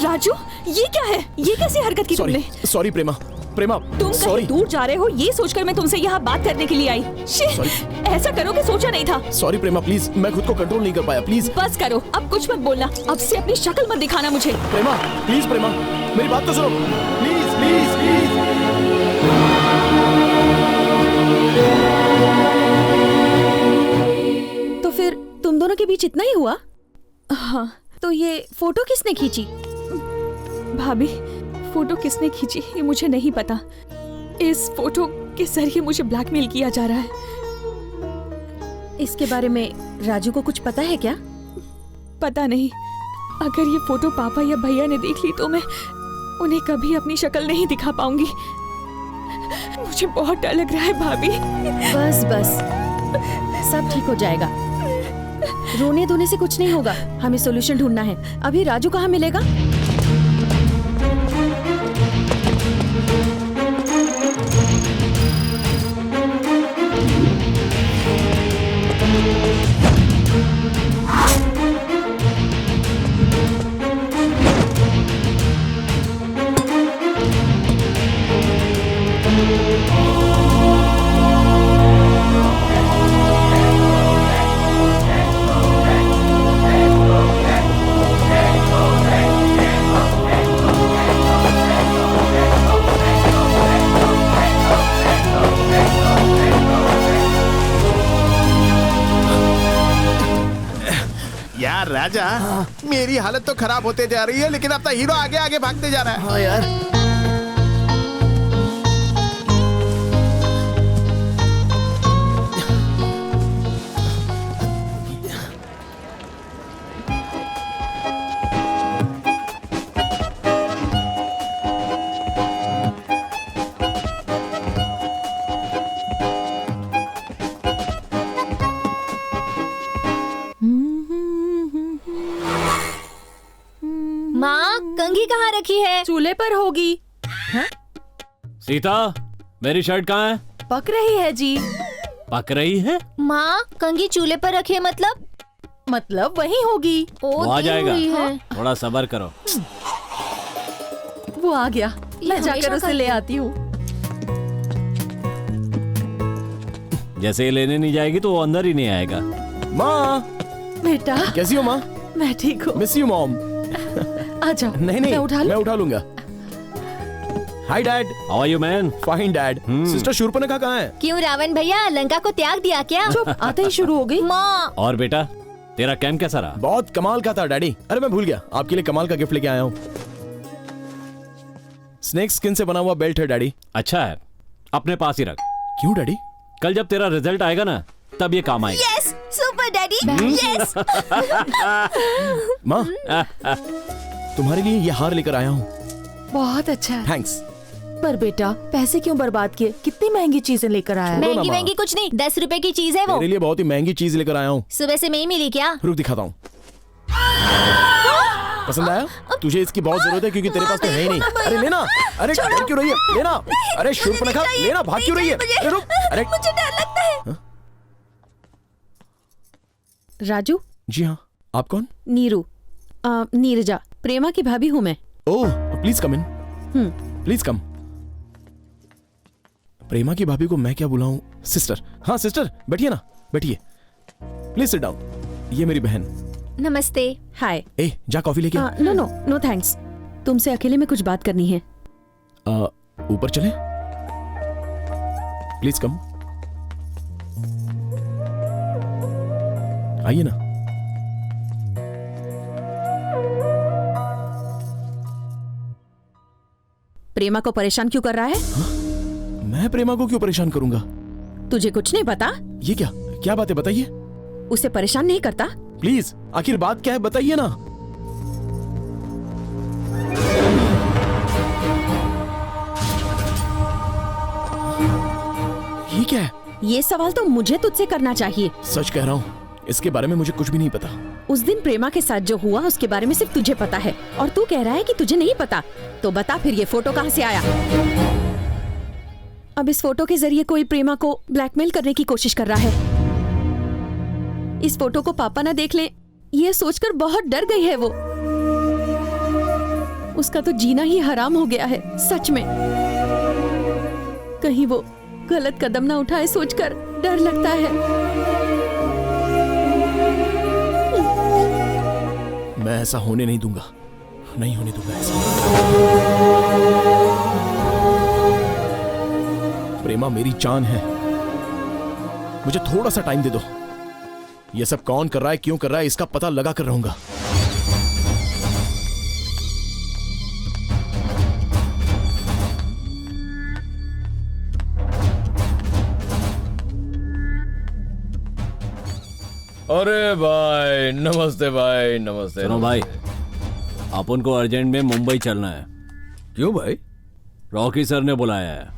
राजू, ये क्या है? ये कैसी हरकत की तुमने? सॉरी प्रेमा, प्रेमा तुम सॉरी। कहीं दूर जा रहे हो ये सोचकर मैं तुमसे यहाँ बात करने के लिए आई। ऐसा करोगे सोचा नहीं था। सॉरी प्रेमा, प्लीज, मैं खुद को कंट्रोल नहीं कर पाया, प्लीज। बस करो, अब कुछ मत बोलना। अब से अपनी शक्ल मत दिखाना मुझे। प्रेमा प्लीज, प्रेमा मेरी बात तो सुनो, प्लीज प्लीज प्लीज। तो फिर तुम दोनों के बीच इतना ही हुआ? हाँ। तो ये फोटो किसने खींची? भाभी, फोटो किसने खींची ये मुझे नहीं पता। इस फोटो के जरिए मुझे ब्लैकमेल किया जा रहा है। इसके बारे में राजू को कुछ पता है क्या? पता नहीं। अगर ये फोटो पापा या भैया ने देख ली तो मैं उन्हें कभी अपनी शक्ल नहीं दिखा पाऊंगी। मुझे बहुत डर लग रहा है भाभी। बस बस, सब ठीक हो जाएगा। रोने धोने से कुछ नहीं होगा, हमें सॉल्यूशन ढूंढना है। अभी राजू कहाँ मिलेगा? यार राजा, मेरी हालत तो खराब होते जा रही है, लेकिन अपना हीरो आगे आगे भागते जा रहा है। हाँ यार। माँ, कंघी कहाँ रखी है? चूल्हे पर होगी। सीता, मेरी शर्ट कहाँ है? पक रही है जी। पक रही है? माँ, कंघी चूल्हे पर रखी है मतलब वही होगी। वो आ जाएगा, थोड़ा सब्र करो। वो आ गया, मैं जाकर उसे ले आती हूँ। जैसे ये लेने नहीं जाएगी तो वो अंदर ही नहीं आएगा। माँ, बेटा कैसी हो माँ? मैं ठीक हूँ। Miss you mom. आ जाओ। नहीं, मैं उठा लूंगा। Hi dad. How are you man? Fine dad. Sister Shurpanakha कहाँ है? क्यों रावण भैया लंका को त्याग दिया क्या? चुप, आते ही शुरू हो गई। माँ। और बेटा, तेरा कैंप कैसा रहा? बहुत कमाल का था डैडी। अरे मैं भूल गया, आपके लिए कमाल का गिफ्ट लेके आया हूँ। स्नेक स्किन से बना हुआ बेल्ट है डैडी। अच्छा है, अपने पास ही रख। क्यों डैडी? कल जब तेरा रिजल्ट आएगा ना, तब ये काम आएगा। Yes, super daddy, yes. माँ, तुम्हारे लिए ये हार लेकर आया हूँ। बहुत अच्छा है। थैंक्स। पर बेटा, पैसे क्यों बर्बाद किए? कितनी महंगी चीजें लेकर आया है। महंगी कुछ नहीं, 10 रुपए की चीज है वो। मेरे लिए बहुत ही महंगी चीज लेकर आया हूँ। सुबह से नहीं मिली क्या? रुक दिखाता हूँ। पसंद आया? तुझे इसकी बहुत जरूरत है क्योंकि तेरे पास तो है ही नहीं। अरे लेना। अरे डर क्यों रही है? लेना। अरे शूर्पणखा, लेना, भाग क्यों रही है? अरे रुक। अरे मुझे डर लगता है। राजू? जी हाँ। आप कौन? नीरू। नीरजा, प्रेमा की भाभी हूँ मैं। ओह, please come in. Please come. प्रेमा की भाभी को मैं क्या बुलाऊं? सिस्टर। हाँ सिस्टर, बैठिए ना, बैठिए। Please sit down. ये मेरी बहन। नमस्ते। हाय। ए, जा कॉफी लेके। No thanks. तुमसे अकेले में कुछ बात करनी है। ऊपर चलें? Please come. आइए ना। प्रेमा को परेशान क्यों कर रहा है? मैं प्रेमा को क्यों परेशान करूंगा? तुझे कुछ नहीं पता? ये क्या क्या बात है, बताइए। उसे परेशान नहीं करता? प्लीज, आखिर बात क्या है, बताइए ना। ये क्या है? ये सवाल तो मुझे तुझसे करना चाहिए। सच कह रहा हूँ, इसके बारे में मुझे कुछ भी नहीं पता। उस दिन प्रेमा के साथ जो हुआ उसके बारे में सिर्फ तुझे पता है, और तू कह रहा है कि तुझे नहीं पता। तो बता फिर ये फोटो कहाँ से आया? अब इस फोटो के जरिए कोई प्रेमा को ब्लैकमेल करने की कोशिश कर रहा है। इस फोटो को पापा ना देख ले, ये सोचकर बहुत डर गई है वो। उसका तो जीना ही हराम हो गया है, सच में। कहीं वो गलत कदम ना उठाए सोचकर डर लगता है। मैं ऐसा होने नहीं दूंगा, नहीं होने दूंगा ऐसा। प्रेमा मेरी जान है, मुझे थोड़ा सा टाइम दे दो। ये सब कौन कर रहा है, क्यों कर रहा है, इसका पता लगा कर रहूंगा। अरे भाई नमस्ते, भाई नमस्ते। सुनो भाई, अपन को अर्जेंट में मुंबई चलना है। क्यों भाई? रॉकी सर ने बुलाया है।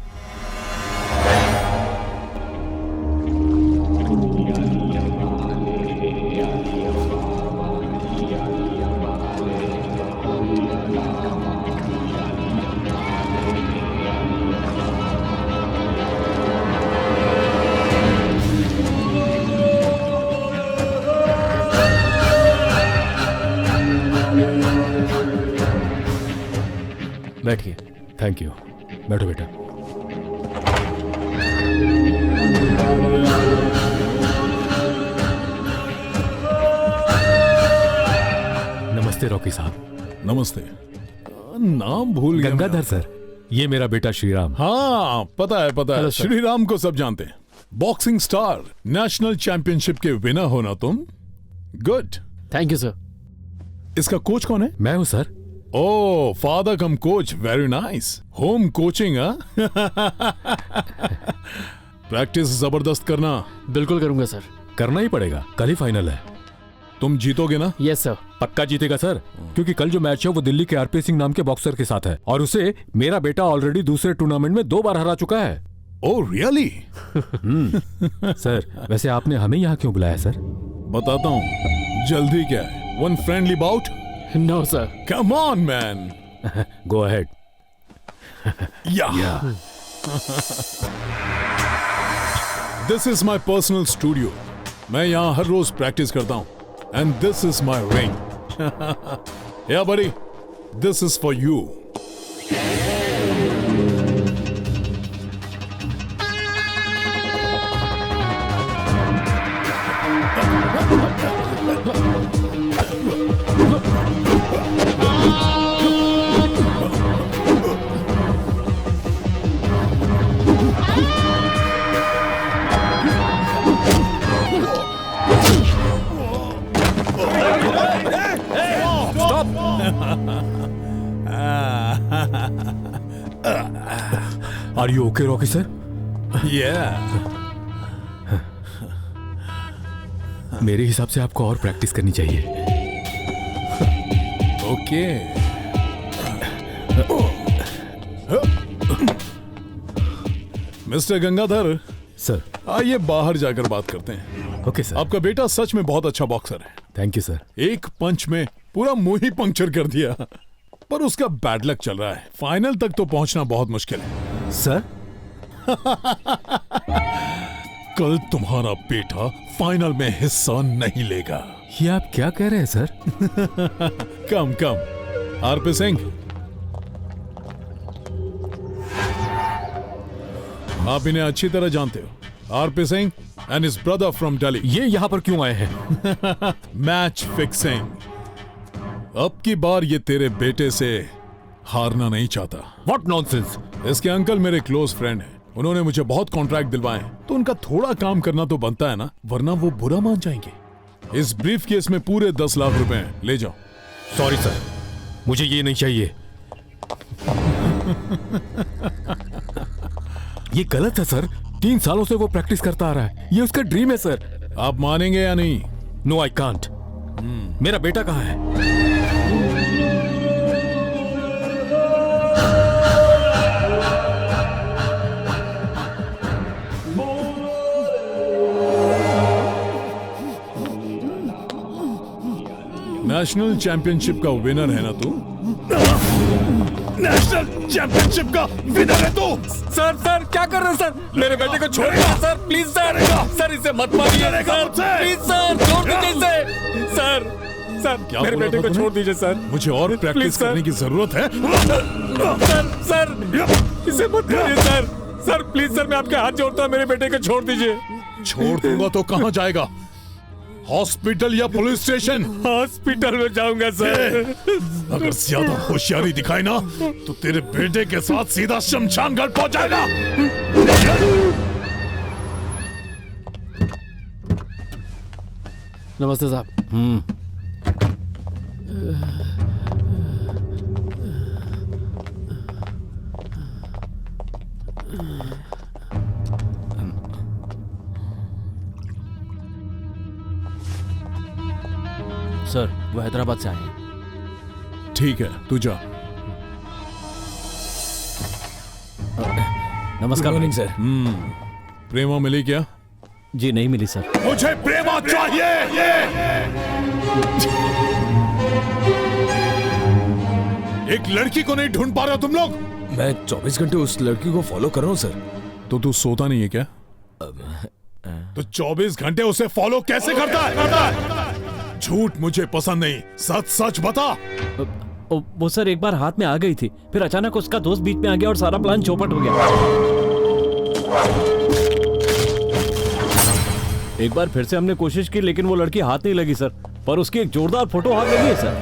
बैठिए। Thank you. बैठो बेटा। नमस्ते रॉकी साहब। नमस्ते। नाम भूल गया। गंगाधर सर, ये मेरा बेटा श्रीराम। हाँ पता है पता है। Hello sir. श्रीराम को सब जानते हैं। बॉक्सिंग स्टार, नेशनल चैंपियनशिप के विनर होना तुम। गुड। Thank you sir. इसका कोच कौन है? मैं हूँ sir. Oh father cum coach, very nice. Home coaching practice जबरदस्त करना। बिल्कुल करूंगा सर। करना ही पड़ेगा, कल ही फाइनल है। तुम जीतोगे ना? Yes sir. पक्का जीतेगा सर, क्योंकि कल जो मैच है वो दिल्ली के आरपी सिंह नाम के बॉक्सर के साथ है, और उसे मेरा बेटा ऑलरेडी दूसरे टूर्नामेंट में 2 बार हरा चुका है। Oh really? सर वैसे आपने हमें यहाँ क्यों बुलाया सर? बताता हूँ। जल्दी क्या है? One friendly bout? No, sir. Come on, man. Go ahead. Yeah. This is my personal studio. मैं यहाँ हर रोज प्रैक्टिस करता हूँ. And this is my ring. Yeah, buddy. This is for you. Are you okay, Rocky sir? Yeah. मेरे हिसाब से आपको और practice करनी चाहिए। ओके। मिस्टर गंगाधर सर, आइए बाहर जाकर बात करते हैं। Okay sir. आपका बेटा सच में बहुत अच्छा बॉक्सर है। Thank you sir. एक पंच में पूरा मुंह ही पंक्चर कर दिया, पर उसका बैड लक चल रहा है। फाइनल तक तो पहुंचना बहुत मुश्किल है। सर कल तुम्हारा बेटा फाइनल में हिस्सा नहीं लेगा। ये आप क्या कह रहे हैं सर? कम कम आरपी सिंह, आप इन्हें अच्छी तरह जानते हो। RP Singh and his brother from Delhi. ये यहाँ पर क्यों आए हैं? Match fixing. अब की बार ये तेरे बेटे से हारना नहीं चाहता। What nonsense? इसके अंकल मेरे क्लोज फ्रेंड हैं। उन्होंने मुझे बहुत कॉन्ट्रैक्ट दिलवाए, तो उनका थोड़ा काम करना तो बनता है ना, वरना वो बुरा मान जाएंगे। इस ब्रीफ केस में पूरे 10 लाख रुपए हैं, ले जाओ। सॉरी सर, मुझे ये नहीं चाहिए। ये गलत है सर। 3 सालों से वो प्रैक्टिस करता आ रहा है, ये उसका ड्रीम है सर। आप मानेंगे या नहीं? No I can't. मेरा बेटा कहाँ है? नेशनल चैंपियनशिप का विनर है ना तू? नेशनल चैंपियनशिप का विनर है तू? सर सर क्या कर रहे हैं सर? मेरे बेटे को छोड़िए सर, प्लीज सर। सर इसे मत मारिए सर, प्लीज सर, छोड़ दीजिए इसे। सर सर मेरे बेटे को छोड़ दीजिए सर। मुझे और प्रैक्टिस करने की जरूरत है। सर सर इसे मत मारिए सर। सर प्लीज सर, मैं आपके हाथ जोड़ता हूँ, मेरे बेटे को छोड़ दीजिए। छोड़ दूंगा तो कहाँ जाएगा? हॉस्पिटल या पुलिस स्टेशन? हॉस्पिटल में जाऊंगा सर। अगर ज्यादा होशियारी दिखाई ना तो तेरे बेटे के साथ सीधा शमशान घाट पहुंच जाएगा। नमस्ते साहब। सर वो हैदराबाद से आए हैं। ठीक है तू जा। नमस्कार मॉर्निंग सर। प्रेमा मिली क्या? जी नहीं मिली सर। मुझे प्रेमा चाहिए। एक लड़की को नहीं ढूंढ पा रहे हो तुम लोग? मैं 24 घंटे उस लड़की को फॉलो कर रहा हूँ सर। तो तू सोता नहीं है क्या? तो 24 घंटे उसे फॉलो कैसे करता है? झूठ मुझे पसंद नहीं, सच सच बता। वो सर एक बार हाथ में आ गई थी, फिर अचानक उसका दोस्त बीच में आ गया और सारा प्लान चौपट हो गया। एक बार फिर से हमने कोशिश की लेकिन वो लड़की हाथ नहीं लगी सर, पर उसकी एक जोरदार फोटो हाथ लगी है सर।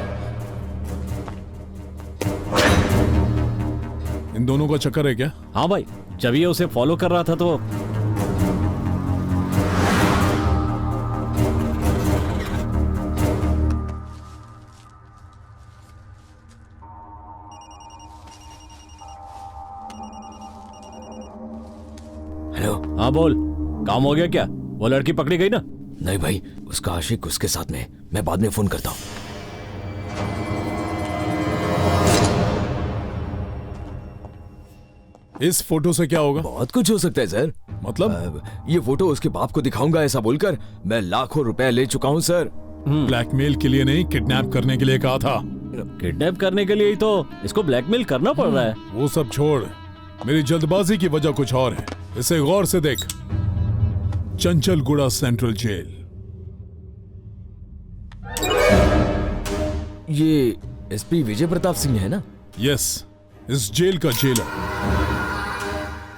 इन दोनों का चक्कर है क्या? हाँ भाई, जब ये उसे फॉलो कर रहा था तो हाँ बोल, काम हो गया क्या? वो लड़की पकड़ी गई ना? नहीं भाई, उसका आशिक उसके साथ में, मैं बाद में फोन करता हूँ। इस फोटो से क्या होगा? बहुत कुछ हो सकता है सर। मतलब? ये फोटो उसके बाप को दिखाऊंगा ऐसा बोलकर मैं लाखों रुपए ले चुका हूँ सर। ब्लैकमेल के लिए नहीं, किडनैप करने के लिए कहा था। किडनैप करने के लिए ही तो इसको ब्लैकमेल करना पड़ रहा है। वो सब छोड़, मेरी जल्दबाजी की वजह कुछ और है। इसे गौर से देख। Chanchalguda central jail. ये एसपी विजय प्रताप सिंह है ना? यस, इस जेल का जेलर।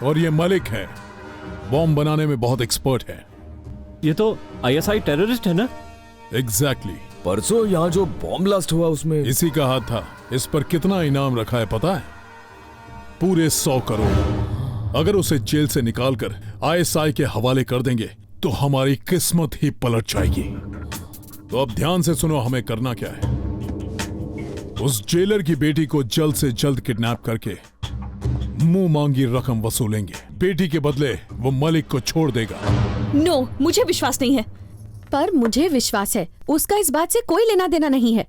और ये मलिक है, बॉम्ब बनाने में बहुत एक्सपर्ट है। ये तो आईएसआई टेररिस्ट है ना? एग्जैक्टली। परसों यहाँ जो बॉम्ब ब्लास्ट हुआ उसमें इसी का हाथ था। इस पर कितना इनाम रखा है पता है? पूरे 100 करोड़। अगर उसे जेल से निकालकर आईएसआई के हवाले कर देंगे तो हमारी किस्मत ही पलट जाएगी। तो अब ध्यान से सुनो, हमें करना क्या है। उस जेलर की बेटी को जल्द से जल्द किडनैप करके मुंह मांगी रकम वसूलेंगे। बेटी के बदले वो मलिक को छोड़ देगा। नो, मुझे विश्वास नहीं है। पर मुझे विश्वास है, उसका इस बात से कोई लेना देना नहीं है।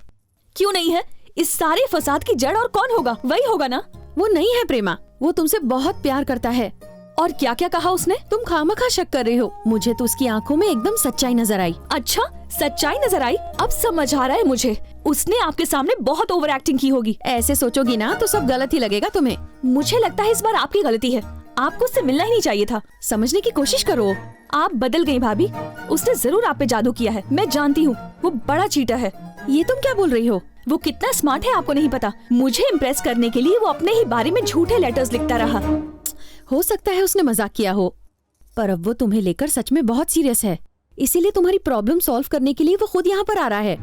क्यों नहीं है? इस सारे फसाद की जड़ और कौन होगा? वही होगा ना? वो नहीं है प्रेमा, वो तुमसे बहुत प्यार करता है। और क्या क्या कहा उसने? तुम खामखा शक कर रहे हो। मुझे तो उसकी आंखों में एकदम सच्चाई नजर आई। अच्छा, सच्चाई नजर आई? अब समझ आ रहा है मुझे। उसने आपके सामने बहुत ओवर एक्टिंग की होगी। ऐसे सोचोगी ना तो सब गलत ही लगेगा तुम्हें। मुझे लगता है इस बार आपकी गलती है। आपको उससे मिलना ही नहीं चाहिए था। समझने की कोशिश करो। आप बदल गई भाभी। उसने जरूर आप पे जादू किया है, मैं जानती हूँ। वो बड़ा चीटर है। ये तुम क्या बोल रही हो? वो कितना स्मार्ट है आपको नहीं पता। मुझे इम्प्रेस करने के लिए वो अपने ही बारे में झूठे लेटर्स लिखता रहा। हो सकता है उसने मजाक किया हो, पर अब वो तुम्हें लेकर सच में बहुत सीरियस है। इसीलिए तुम्हारी प्रॉब्लम सॉल्व करने के लिए वो खुद यहाँ पर आ रहा है।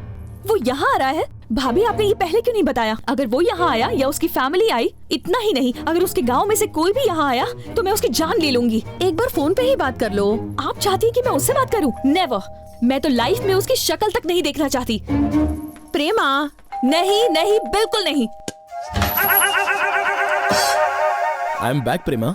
वो यहाँ आ रहा है? भाभी आपने ये पहले क्यों नहीं बताया? अगर वो यहाँ आया या उसकी फैमिली आई, इतना ही नहीं, अगर उसके गांव में से कोई भी यहाँ आया तो मैं उसकी जान ले लूंगी। एक बार फोन पे ही बात कर लो। आप चाहती हैं कि मैं उससे बात करूं? नेवर। मैं तो लाइफ में उसकी शक्ल तक नहीं देखना चाहती। प्रेमा, नहीं नहीं, बिल्कुल नहीं। I am back Prema.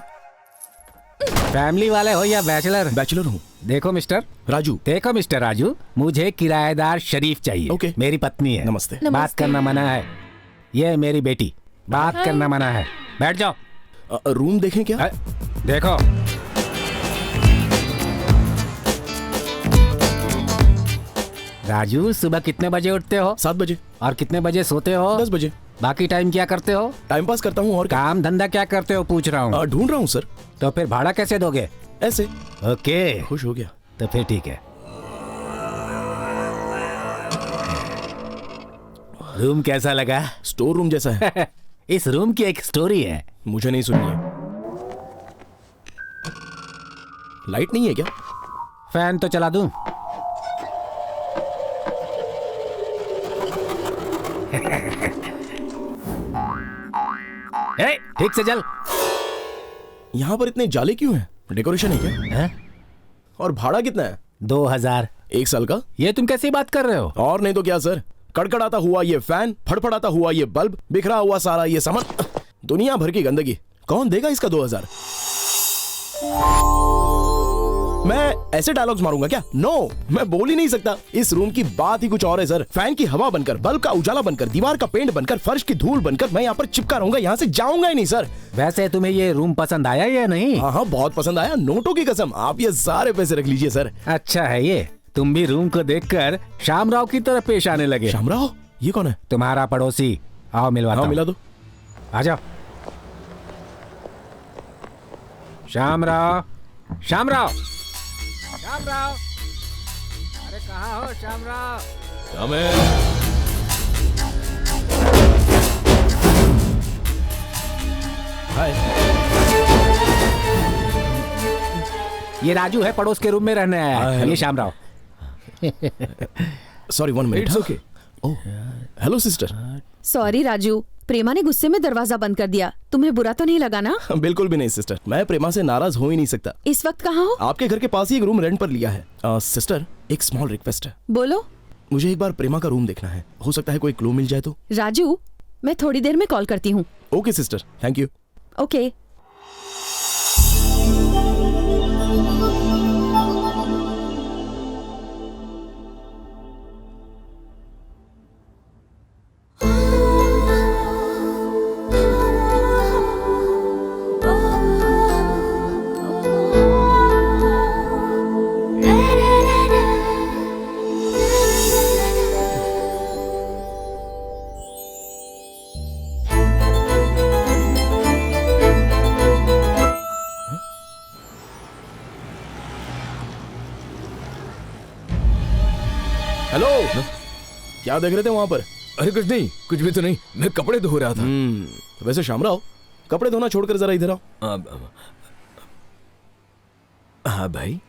Family वाले हो या बैचलर? बैचलर हूँ। देखो मिस्टर राजू। देखो मिस्टर राजू, मुझे किराएदार शरीफ चाहिए। ओके। मेरी पत्नी है। नमस्ते। बात करना मना है। ये मेरी बेटी, बात करना मना है। बैठ जाओ। रूम देखें क्या? देखो। राजू, सुबह कितने बजे उठते हो? 7 बजे। और कितने बजे सोते हो? 10 बजे। बाकी टाइम क्या करते हो? टाइम पास करता हूँ। और काम धंधा क्या करते हो पूछ रहा हूँ। ढूंढ रहा हूँ सर। तो फिर भाड़ा कैसे दोगे? ऐसे। ओके, खुश हो गया। तो फिर ठीक है। रूम कैसा लगा? स्टोर रूम जैसा है। इस रूम की एक स्टोरी है। मुझे नहीं सुननी है। लाइट नहीं है क्या? फैन तो चला दूं? ठीक से जल। यहाँ पर इतने जाले क्यों हैं? डेकोरेशन है क्या? है? और भाड़ा कितना है? 2000। 1 साल का? ये तुम कैसी बात कर रहे हो? और नहीं तो क्या सर, कड़कड़ाता हुआ ये फैन, फड़फड़ाता हुआ ये बल्ब, बिखरा हुआ सारा ये सामान, दुनिया भर की गंदगी। कौन देगा इसका 2000? मैं ऐसे डायलॉग्स मारूंगा क्या? नो, मैं बोल ही नहीं सकता। इस रूम की बात ही कुछ और है सर। फैन की हवा बनकर, बल्ब का उजाला बनकर, दीवार का पेंट बनकर, फर्श की धूल बनकर मैं यहाँ पर चिपका रहूंगा, यहाँ से जाऊंगा ही नहीं सर। वैसे तुम्हें ये रूम पसंद आया या नहीं? हाँ, बहुत पसंद आया। नोटों की कसम। आप ये सारे पैसे रख लीजिए सर। अच्छा है ये। तुम भी रूम को देखकर शामराव की तरफ पेश आने लगे। शामराव? ये कौन है? तुम्हारा पड़ोसी। आओ मिलवाता हूं। मिला दो। आ जाओ। शामराव, शामराव, शामराव, अरे कहाँ हो शामराव? हाय। ये राजू है, पड़ोस के रूम में रहने आया है। ये Shamrao. Sorry, 1 minute. It's okay. Oh, hello sister. Sorry Raju, Prema ने गुस्से में दरवाजा बंद कर दिया। तुम्हें बुरा तो नहीं लगा ना? बिल्कुल भी नहीं सिस्टर, मैं प्रेमा से नाराज हो ही नहीं सकता। इस वक्त कहाँ हो? आपके घर के पास ही एक रूम रेंट पर लिया है। सिस्टर, एक स्मॉल रिक्वेस्ट है। बोलो। मुझे एक बार प्रेमा का रूम देखना है। हो सकता है कोई क्लू मिल जाए तो। राजू, मैं थोड़ी देर में कॉल करती हूँ। Okay sister, thank you. Okay. Hello, क्या देख रहे थे वहां पर? अरे कुछ नहीं, कुछ भी तो नहीं, मैं कपड़े धो रहा था। वैसे शामराव, कपड़े धोना छोड़कर जरा इधर आओ। हाँ भाई।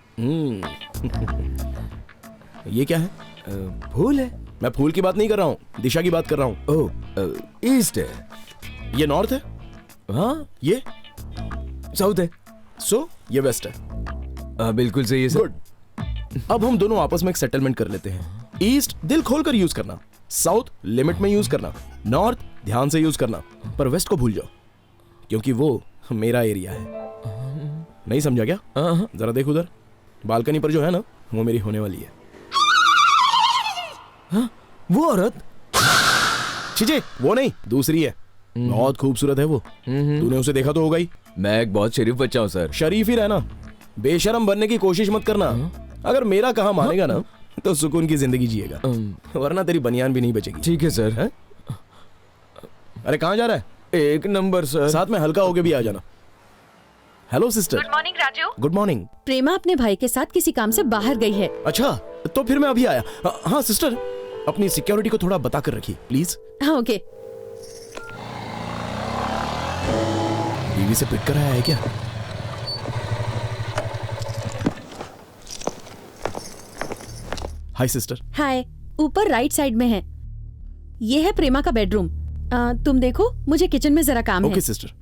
ये क्या है? फूल है। मैं फूल की बात नहीं कर रहा हूँ, दिशा की बात कर रहा हूँ। ओह, ईस्ट है। ये नॉर्थ है। हाँ, ये साउथ है। सो ये वेस्ट है। बिल्कुल सही है सर। गुड। अब हम दोनों आपस में एक सेटलमेंट कर लेते हैं। ईस्ट दिल खोलकर यूज करना, साउथ लिमिट में यूज करना, नॉर्थ ध्यान से यूज करना, पर वेस्ट को भूल जाओ क्योंकि वो मेरा एरिया है। नहीं समझा क्या? जरा देख उधर, बालकनी पर जो है ना, वो मेरी होने वाली है। हाँ? वो औरत? चीजे, वो नहीं, दूसरी है। बहुत खूबसूरत है वो। तूने उसे देखा तो होगा ही। मैं एक बहुत शरीफ बच्चा हूँ सर। शरीफ ही रहना, बेशरम बनने की कोशिश मत करना। अगर मेरा कहा मानेगा ना तो सुकून की जिंदगी जिएगा, वरना तेरी बनियान भी नहीं बचेगी। ठीक है सर। है? अरे कहाँ जा रहा है? 1 नंबर सर। साथ में हल्का होके भी आ जाना। Hello sister. Good morning Raju. Good morning. Prema अपने भाई के साथ किसी काम से बाहर गई है। अच्छा, तो फिर मैं अभी आया। हाँ सिस्टर, अपनी सिक्योरिटी को थोड़ा बता कर रखिए प्लीज। हाँ ओके। बीवी से पिट कर आया है क्या? हाय सिस्टर। हाय, ऊपर राइट साइड में है। ये है प्रेमा का बेडरूम। तुम देखो, मुझे किचन में जरा काम है। Okay sister.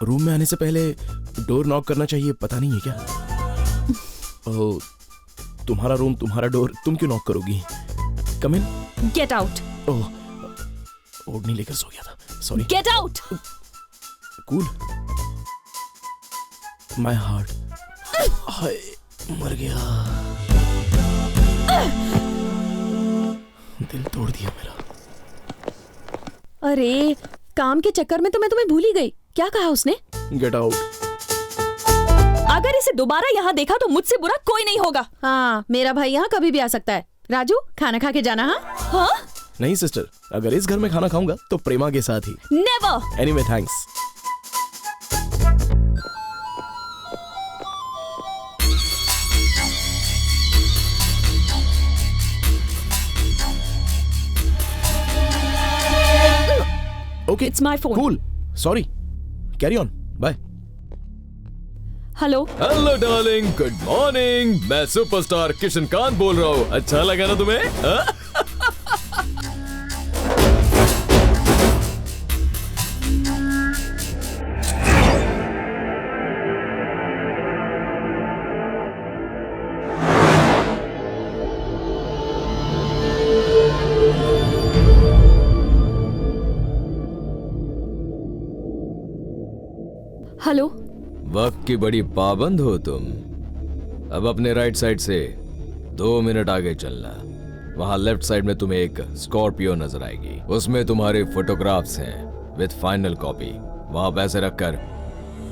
रूम में आने से पहले डोर नॉक करना चाहिए, पता नहीं है क्या? ओह, तुम्हारा रूम, तुम्हारा डोर, तुम क्यों नॉक करोगी? कम इन। Get out. ओह, ओढ़नी लेकर सो गया था, sorry. Get out. Cool. My heart. हाय, मर गया। दिल तोड़ दिया मेरा। अरे काम के चक्कर में तो मैं तुम्हें भूल ही गई। क्या कहा उसने? Get out. अगर इसे दोबारा यहाँ देखा तो मुझसे बुरा कोई नहीं होगा। हाँ, मेरा भाई यहाँ कभी भी आ सकता है। राजू, खाना खा के जाना। हाँ? नहीं सिस्टर, अगर इस घर में खाना खाऊंगा तो प्रेमा के साथ ही। Never. Anyway thanks. Okay, it's my phone. Cool. Sorry. Carry on. Bye. Hello. Hello darling, good morning. मैं सुपरस्टार किशनकांत बोल रहा हूँ। अच्छा लगा ना तुम्हें? हेलो। वक्त की बड़ी पाबंद हो तुम। अब अपने राइट साइड से 2 मिनट आगे चलना। वहां लेफ्ट साइड में तुम्हें एक स्कॉर्पियो नजर आएगी। उसमें तुम्हारे फोटोग्राफ्स हैं विद फाइनल कॉपी। वहां पैसे रखकर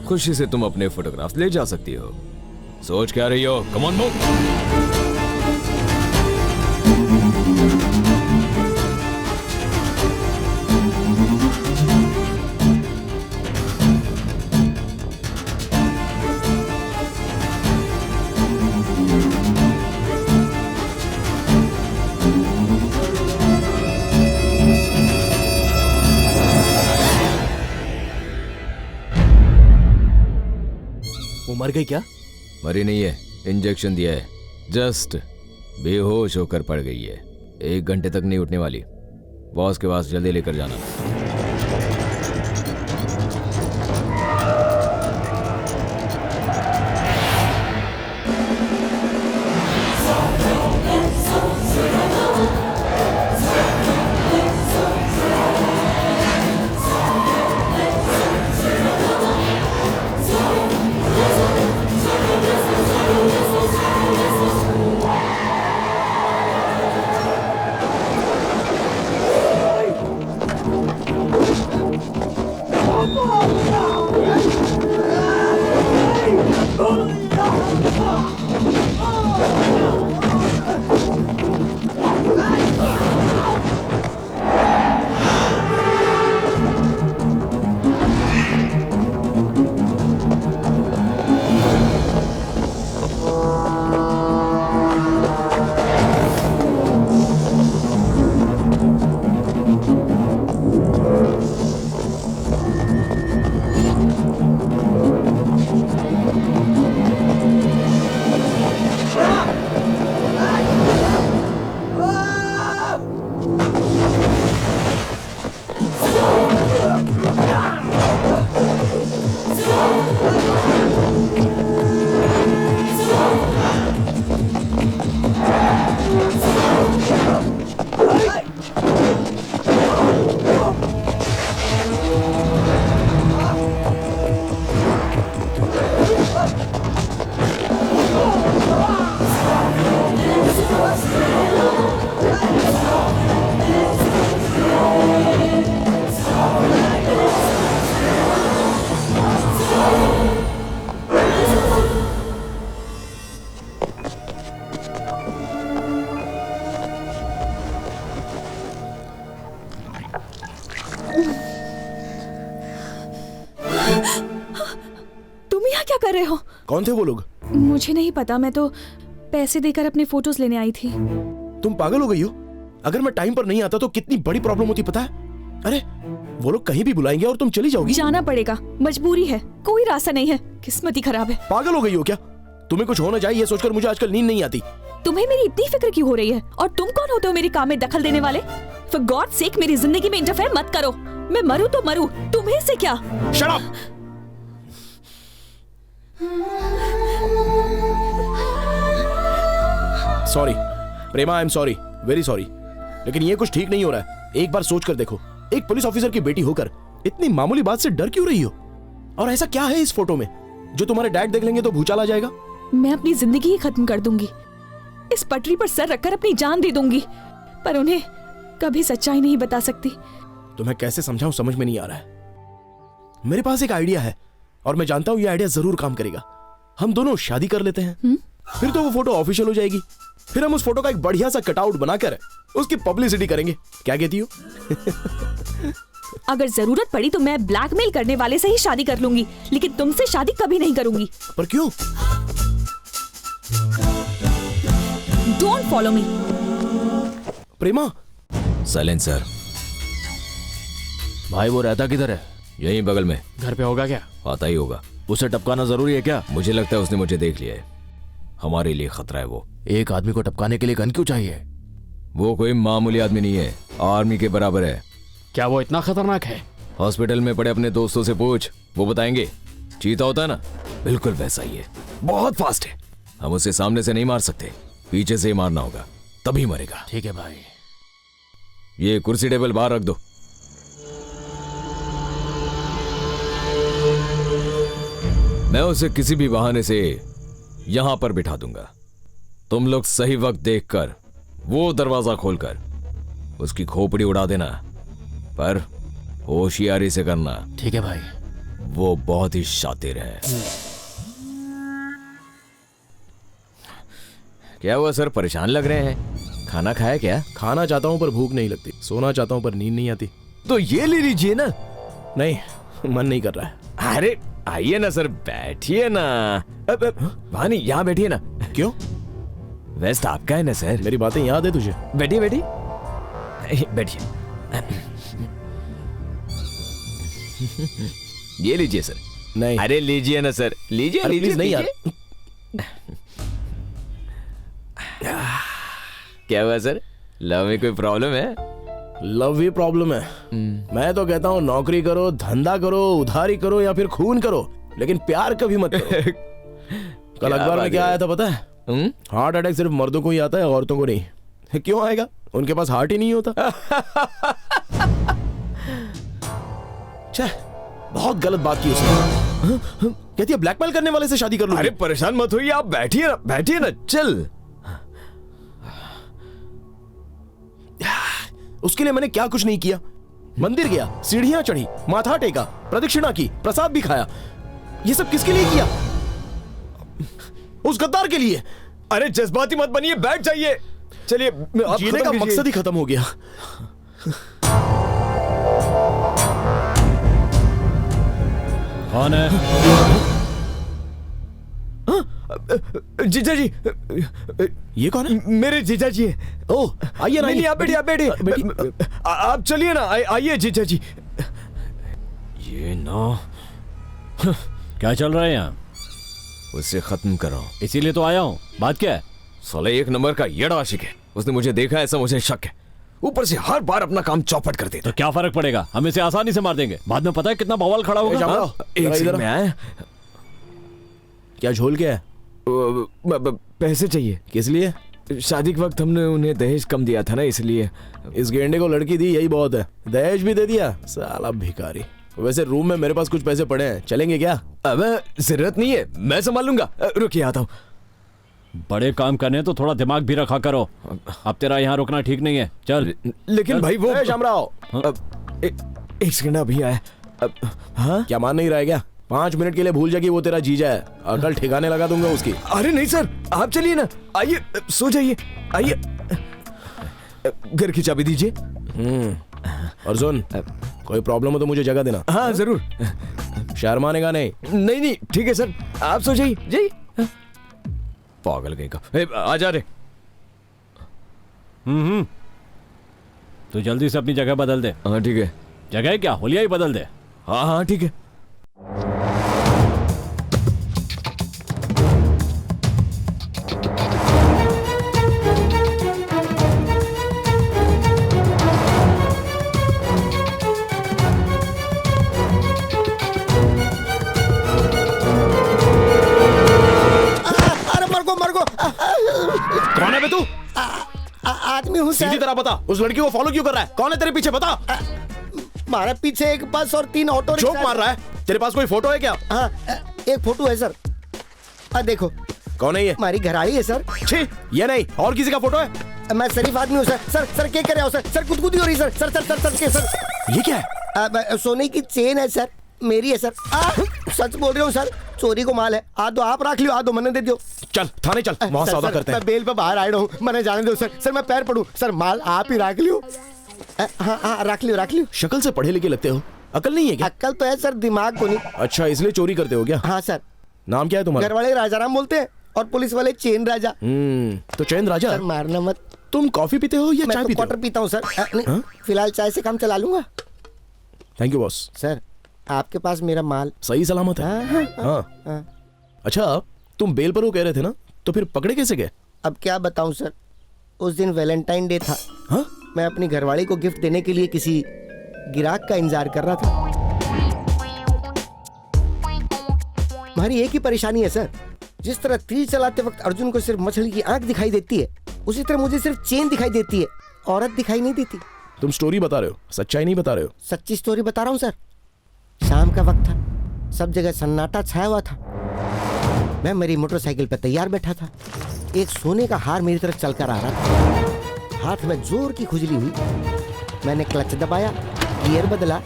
खुशी से तुम अपने फोटोग्राफ्स ले जा सकती हो। सोच क्या रही हो? Come on move. वो मर गई क्या? मरी नहीं है, इंजेक्शन दिया है। जस्ट बेहोश होकर पड़ गई है। 1 घंटे तक नहीं उठने वाली। बॉस के पास जल्दी लेकर जाना। तुम यहाँ क्या कर रहे हो? कौन थे वो लोग? मुझे नहीं पता, मैं तो पैसे देकर अपने फोटोज लेने आई थी। तुम पागल हो गई हो? अगर मैं टाइम पर नहीं आता तो कितनी बड़ी प्रॉब्लम होती पता है? अरे वो लोग कहीं भी बुलाएंगे और तुम चली जाओगी। जाना पड़ेगा, मजबूरी है, कोई रास्ता नहीं है। किस्मत ही खराब है। पागल हो गई हो क्या? तुम्हें कुछ होना चाहिए, ये सोचकर मुझे आजकल नींद नहीं आती। तुम्हें मेरी इतनी फिक्र क्यों हो रही है? और तुम कौन होते हो मेरे काम में दखल देने वाले? फॉर गॉड सेक मेरी जिंदगी में इंटरफेयर मत करो। मैं मरूं तो मरूं, तुम्हें से क्या? Shut up! Sorry Prema, I am sorry, very sorry, लेकिन ये कुछ ठीक नहीं हो रहा है। एक बार सोच कर देखो, एक पुलिस ऑफिसर की बेटी होकर इतनी मामूली बात से डर क्यों रही हो? और ऐसा क्या है इस फोटो में जो तुम्हारे डैड देख लेंगे तो भूचाल आ जाएगा? मैं अपनी जिंदगी ही खत्म कर दूंगी, इस पटरी पर सर रखकर अपनी जान दे दूंगी, पर उन्हें कभी सच्चाई नहीं बता सकती। तुम्हें कैसे समझाऊं समझ में नहीं आ रहा है। मेरे पास एक आइडिया है और मैं जानता हूं ये आइडिया जरूर काम करेगा। हम दोनों शादी कर लेते हैं, फिर तो वो फोटो ऑफिशियल हो जाएगी। फिर हम उस फोटो का एक बढ़िया सा कटआउट बनाकर उसकी पब्लिसिटी करेंगे। क्या कहती हो? अगर जरूरत पड़ी तो मैं ब्लैकमेल करने वाले से ही शादी कर लूंगी, लेकिन तुमसे शादी कभी नहीं करूंगी। पर क्यों? Don't follow me. Prema. Silencer. भाई वो रहता किधर है? यहीं बगल में। घर पे होगा क्या? आता ही होगा। उसे टपकाना जरूरी है क्या? मुझे लगता है उसने मुझे देख लिया है। हमारे लिए खतरा है वो। एक आदमी को टपकाने के लिए गन क्यों चाहिए? वो कोई मामूली आदमी नहीं है, आर्मी के बराबर है। क्या वो इतना खतरनाक है? हॉस्पिटल में पड़े अपने दोस्तों से पूछ, वो बताएंगे। चीता होता है ना, बिल्कुल वैसा ही है। बहुत फास्ट है। हम उसे सामने से नहीं मार सकते, पीछे से ही मारना होगा, तभी मरेगा। ठीक है भाई। ये कुर्सी टेबल बाहर रख दो। मैं उसे किसी भी बहाने से यहां पर बिठा दूंगा। तुम लोग सही वक्त देखकर वो दरवाजा खोलकर उसकी खोपड़ी उड़ा देना, पर होशियारी से करना। ठीक है भाई। वो बहुत ही शातिर है। क्या हुआ सर, परेशान लग रहे हैं? खाना खाया क्या? खाना चाहता हूं पर भूख नहीं लगती, सोना चाहता हूं पर नींद नहीं आती। तो ये ले लीजिए ना। नहीं, मन नहीं कर रहा है। अरे आइए ना सर, बैठिए ना। भानी यहाँ बैठिए ना। क्यों? वेस्ट आपका है ना सर। मेरी बातें याद है तुझे? बैठिए बैठिए बैठिए। ये लीजिए सर। नहीं। अरे लीजिए ना सर, लीजिए लीजिए। नहीं यार। क्या हुआ सर, लव में कोई प्रॉब्लम है? लव ही प्रॉब्लम है। मैं तो कहता हूँ नौकरी करो, धंधा करो, उधारी करो या फिर खून करो, लेकिन प्यार कभी मत करो। कल अखबार में क्या आया था पता है? हार्ट अटैक सिर्फ मर्दों को ही आता है, औरतों को नहीं। क्यों आएगा? उनके पास हार्ट ही नहीं होता। बहुत गलत बात की उसने। कहती है ब्लैकमेल करने वाले से शादी कर लूंगी। अरे परेशान मत होइए, आप बैठिए ना, बैठिए ना। चल, उसके लिए मैंने क्या कुछ नहीं किया। मंदिर गया, सीढ़ियां चढ़ी, माथा टेका, प्रदक्षिणा की, प्रसाद भी खाया। ये सब किसके लिए किया? उस गद्दार के लिए। अरे जज्बाती मत बनिए, बैठ जाइए। चलिए, जीने का मकसद ही खत्म हो गया। कौन है? जीजा जी। ये कौन है? मेरे जीजा जी है। ओह, आइए ना। नहीं, आप बैठिए, आप बैठिए। आप चलिए ना, आइए जीजा जी। ये ना क्या चल रहा है यहाँ? उससे खत्म कर रहा हूँ। इसीलिए तो आया हूँ। बात क्या है? साले एक नंबर का येड़ा आशिक है। उसने मुझे देखा, ऐसा मुझे शक है। ऊपर से हर बार अपना काम चौपट कर देता। तो क्या फर्क पड़ेगा, हम इसे आसानी से मार देंगे। बाद में पता है कितना बवाल खड़ा होगा। एक सेकंड में आया। क्या झोल के है? पैसे चाहिए। किस लिए? शादी के वक्त हमने उन्हें दहेज कम दिया था ना, इसलिए। इस गेंडे को लड़की दी, यही बहुत है। दहेज भी दे दिया, साला भिखारी। वैसे रूम में मेरे पास कुछ पैसे पड़े हैं, चलेंगे क्या? अब जरूरत नहीं है, मैं संभाल लूंगा। रुकिए, आता हूँ। बड़े काम करने तो थोड़ा दिमाग भी रखा करो। अब तेरा यहाँ रुकना ठीक नहीं है। चल। लेकिन भाई वो शामराव, एक सेकंड अभी आया। हाँ, क्या मान नहीं रहा है क्या? 5 मिनट के लिए भूल जाएगी वो तेरा जीजा है। अकल ठिकाने लगा दूंगा उसकी। अरे नहीं सर, आप चलिए ना। आइए, सो जाइए। आइए, घर की चाबी दीजिए। और सुन, कोई प्रॉब्लम हो तो मुझे जगह देना। हाँ जरूर। शर्माने का नहीं। नहीं ठीक है सर, आप सो जाइए। जाइए। पागल कहीं का। आ जा रे। तो जल्दी से अपनी जगह बदल दे। हाँ ठीक है। जगह क्या, होलिया ही बदल दे। हाँ हाँ ठीक है। आदमी हूँ सीधी सर। तरह बता, उस लड़की को फॉलो क्यों कर रहा है? कौन है तेरे पीछे, बता। हमारे पीछे एक बस और 3 ऑटो जोक मार रहा है? तेरे पास कोई फोटो है क्या? हाँ, एक फोटो है सर। देखो। कौन है ये? हमारी घरवाली है सर। छी, ये नहीं, और किसी का फोटो है? मैं शरीफ आदमी हूँ सर। सर क्या कर रहे हो सर? सर गुदगुदी हो रही सर। सर ये क्या है? सोने की चेन है सर, मेरी है सर। सच बोल रहा हूँ सर, चोरी को माल है। दो आप रख लियो, दो मैंने दे दियो। चल थाने चल, वहाँ सौदा करते हैं। मैं बेल पे बाहर आया हूँ, मैंने जाने दो सर। सर मैं पैर पड़ूं सर, माल आप ही रख लियो। हाँ रख लियो। शक्ल से पढ़े लिखे लगते हो, अकल नहीं है क्या? अकल तो है सर, दिमाग को नहीं। अच्छा, इसलिए चोरी करते हो क्या? हाँ सर। नाम क्या है तुम्हारा? घर वाले राजाराम बोलते हैं और पुलिस वाले चैन राजा। तो चैन राजा? सर मारना मत। तुम कॉफी पीते हो या चाय पीते हो? क्वार्टर पीता हूँ सर। फिलहाल चाय से काम चला लूंगा। Thank you boss. सर आपके पास मेरा माल सही सलामत है? हाँ। अच्छा, तुम बेल पर वो कह रहे थे ना, तो फिर पकड़े कैसे गए? अब क्या बताऊं सर, उस दिन वैलेंटाइन डे था। मैं अपनी घरवाली को गिफ्ट देने के लिए किसी गिराक का इंतजार कर रहा था। हमारी एक ही परेशानी है सर, जिस तरह तीर चलाते वक्त अर्जुन को सिर्फ मछली की आंख दिखाई देती है, उसी तरह मुझे सिर्फ चेन दिखाई देती है, औरत दिखाई नहीं देती। तुम स्टोरी बता रहे हो, सच्चाई नहीं बता रहे हो। सच्ची स्टोरी बता रहा हूँ सर। शाम का वक्त था, सब जगह सन्नाटा छाया हुआ था। मैं मेरी मोटरसाइकिल पर तैयार बैठा था। एक सोने का हार मेरी तरफ चलकर आ रहा था। हाथ में जोर की खुजली हुई। मैंने क्लच दबाया, गियर बदला,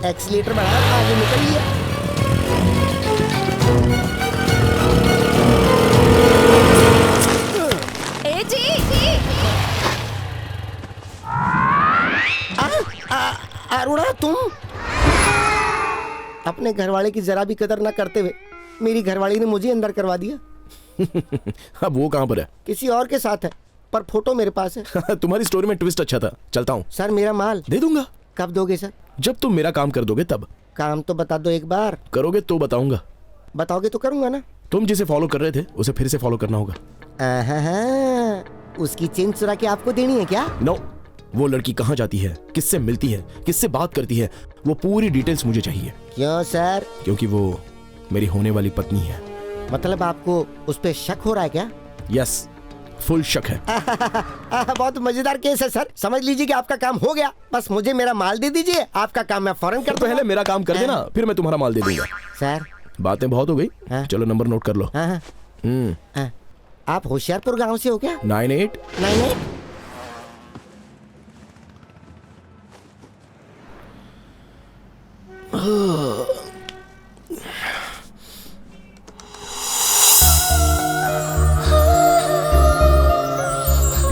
एक्सीलेटर बढ़ाया, आगे निकल लिया। अरुणा, तुम अपने घरवाले की जरा भी कदर न करते हुए मेरी घरवाली ने मुझे अंदर करवा दिया। अब वो कहाँ पर है? किसी और के साथ है, पर फोटो मेरे पास है। तुम्हारी स्टोरी में ट्विस्ट अच्छा था। चलता हूँ सर। मेरा माल दे दूंगा। कब दोगे सर? जब तुम मेरा काम कर दोगे तब। काम तो बता दो एक बार। करोगे तो बताऊंगा। बताओगे तो करूंगा ना। तुम जिसे फॉलो कर रहे थे उसे फिर से फॉलो करना होगा। उसकी चेन चुरा के आपको देनी है क्या? नो, वो लड़की कहाँ जाती है, किससे मिलती है, किससे बात करती है, वो पूरी डिटेल्स मुझे चाहिए। क्यों सर? क्योंकि वो मेरी होने वाली पत्नी है। मतलब आपको उस पे शक हो रहा है क्या? यस, फुल शक है। बहुत मजेदार केस है सर। समझ लीजिए कि आपका काम हो गया। बस मुझे मेरा माल दे दीजिए, आपका काम मैं फौरन कर दूंगा। पहले मेरा काम कर देना, फिर मैं तुम्हारा माल दे दूंगा। सर बातें बहुत हो गई, चलो नंबर नोट कर लो। आप होशियारपुर गांव से हो क्या? 98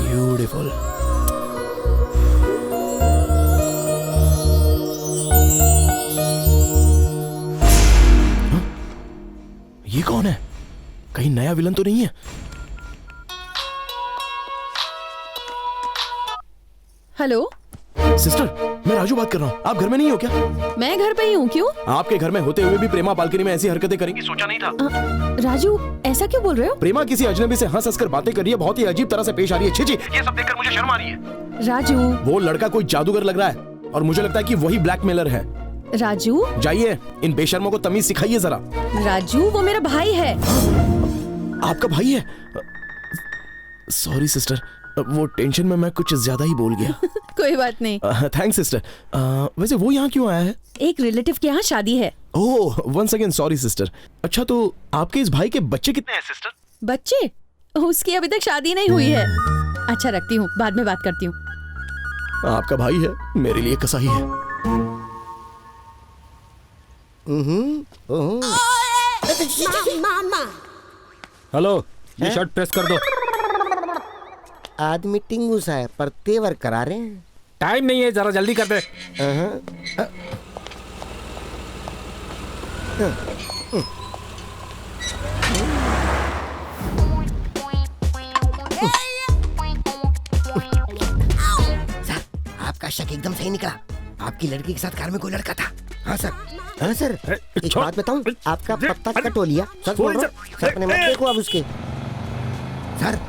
ब्यूटीफुल। ये कौन है? कहीं नया विलन तो नहीं है? हेलो सिस्टर, मैं राजू बात कर रहा हूँ। आप घर में नहीं हो क्या? मैं घर पे ही हूँ। क्यों? आपके घर में होते हुए भी प्रेमा बालकनी में ऐसी हरकतें करेंगी सोचा नहीं था। राजू, ऐसा क्यों बोल रहे हो? प्रेमा किसी अजनबी से हंस कर बातें कर रही है, बहुत ही अजीब तरह से पेश आ रही है। छी, ये सब देखकर मुझे शर्म आ रही है। राजू, वो लड़का कोई जादूगर लग रहा है और मुझे लगता है कि वही ब्लैकमेलर है। राजू, जाइए, इन बेशर्मों को तमीज सिखाइए जरा। राजू, वो मेरा भाई है। आपका भाई है? सॉरी सिस्टर, वो टेंशन में मैं कुछ ज्यादा ही बोल गया। कोई बात नहीं। Thanks sister. वैसे वो यहाँ क्यों आया है? एक रिलेटिव के यहाँ शादी है। ओह, वंस अगेन सॉरी सिस्टर। अच्छा, तो आपके इस भाई के बच्चे कितने हैं सिस्टर? बच्चे? उसकी अभी तक शादी नहीं हुई है। अच्छा, रखती हूँ, बाद में बात करती हूँ। आपका भाई है, मेरे लिए कसाई है। हेलो, ये शर्ट प्रेस कर दो। आदमी टिंगूसा है पर तेवर करा रहे हैं। टाइम नहीं है, जरा जल्दी कर दे। सर, आपका शक एकदम सही निकला। आपकी लड़की के साथ कार में कोई लड़का था। हाँ सर। हाँ सर, एक बात बताऊं, आपका पत्ता कट हो लिया। सच बोल रहा हूं। सर, अपने मत देखो अब उसके। सर,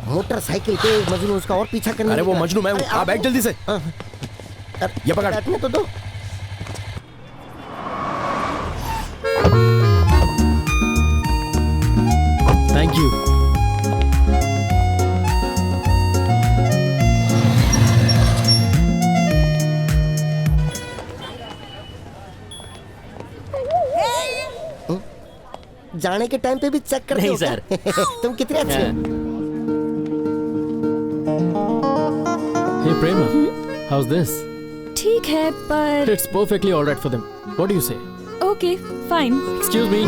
मोटरसाइकिल पे मजनू उसका और पीछा करने। अरे वो मजनू मैं हूँ। आप बैठ जल्दी से। ये पकड़। बैठने तो दो। Thank you. जाने के टाइम पे भी चेक करते नहीं हो क्या? तुम कितने अच्छे हो। Hey Prema, how's this? ठीक है पर It's perfectly all right for them. What do you say? Okay fine. Excuse me.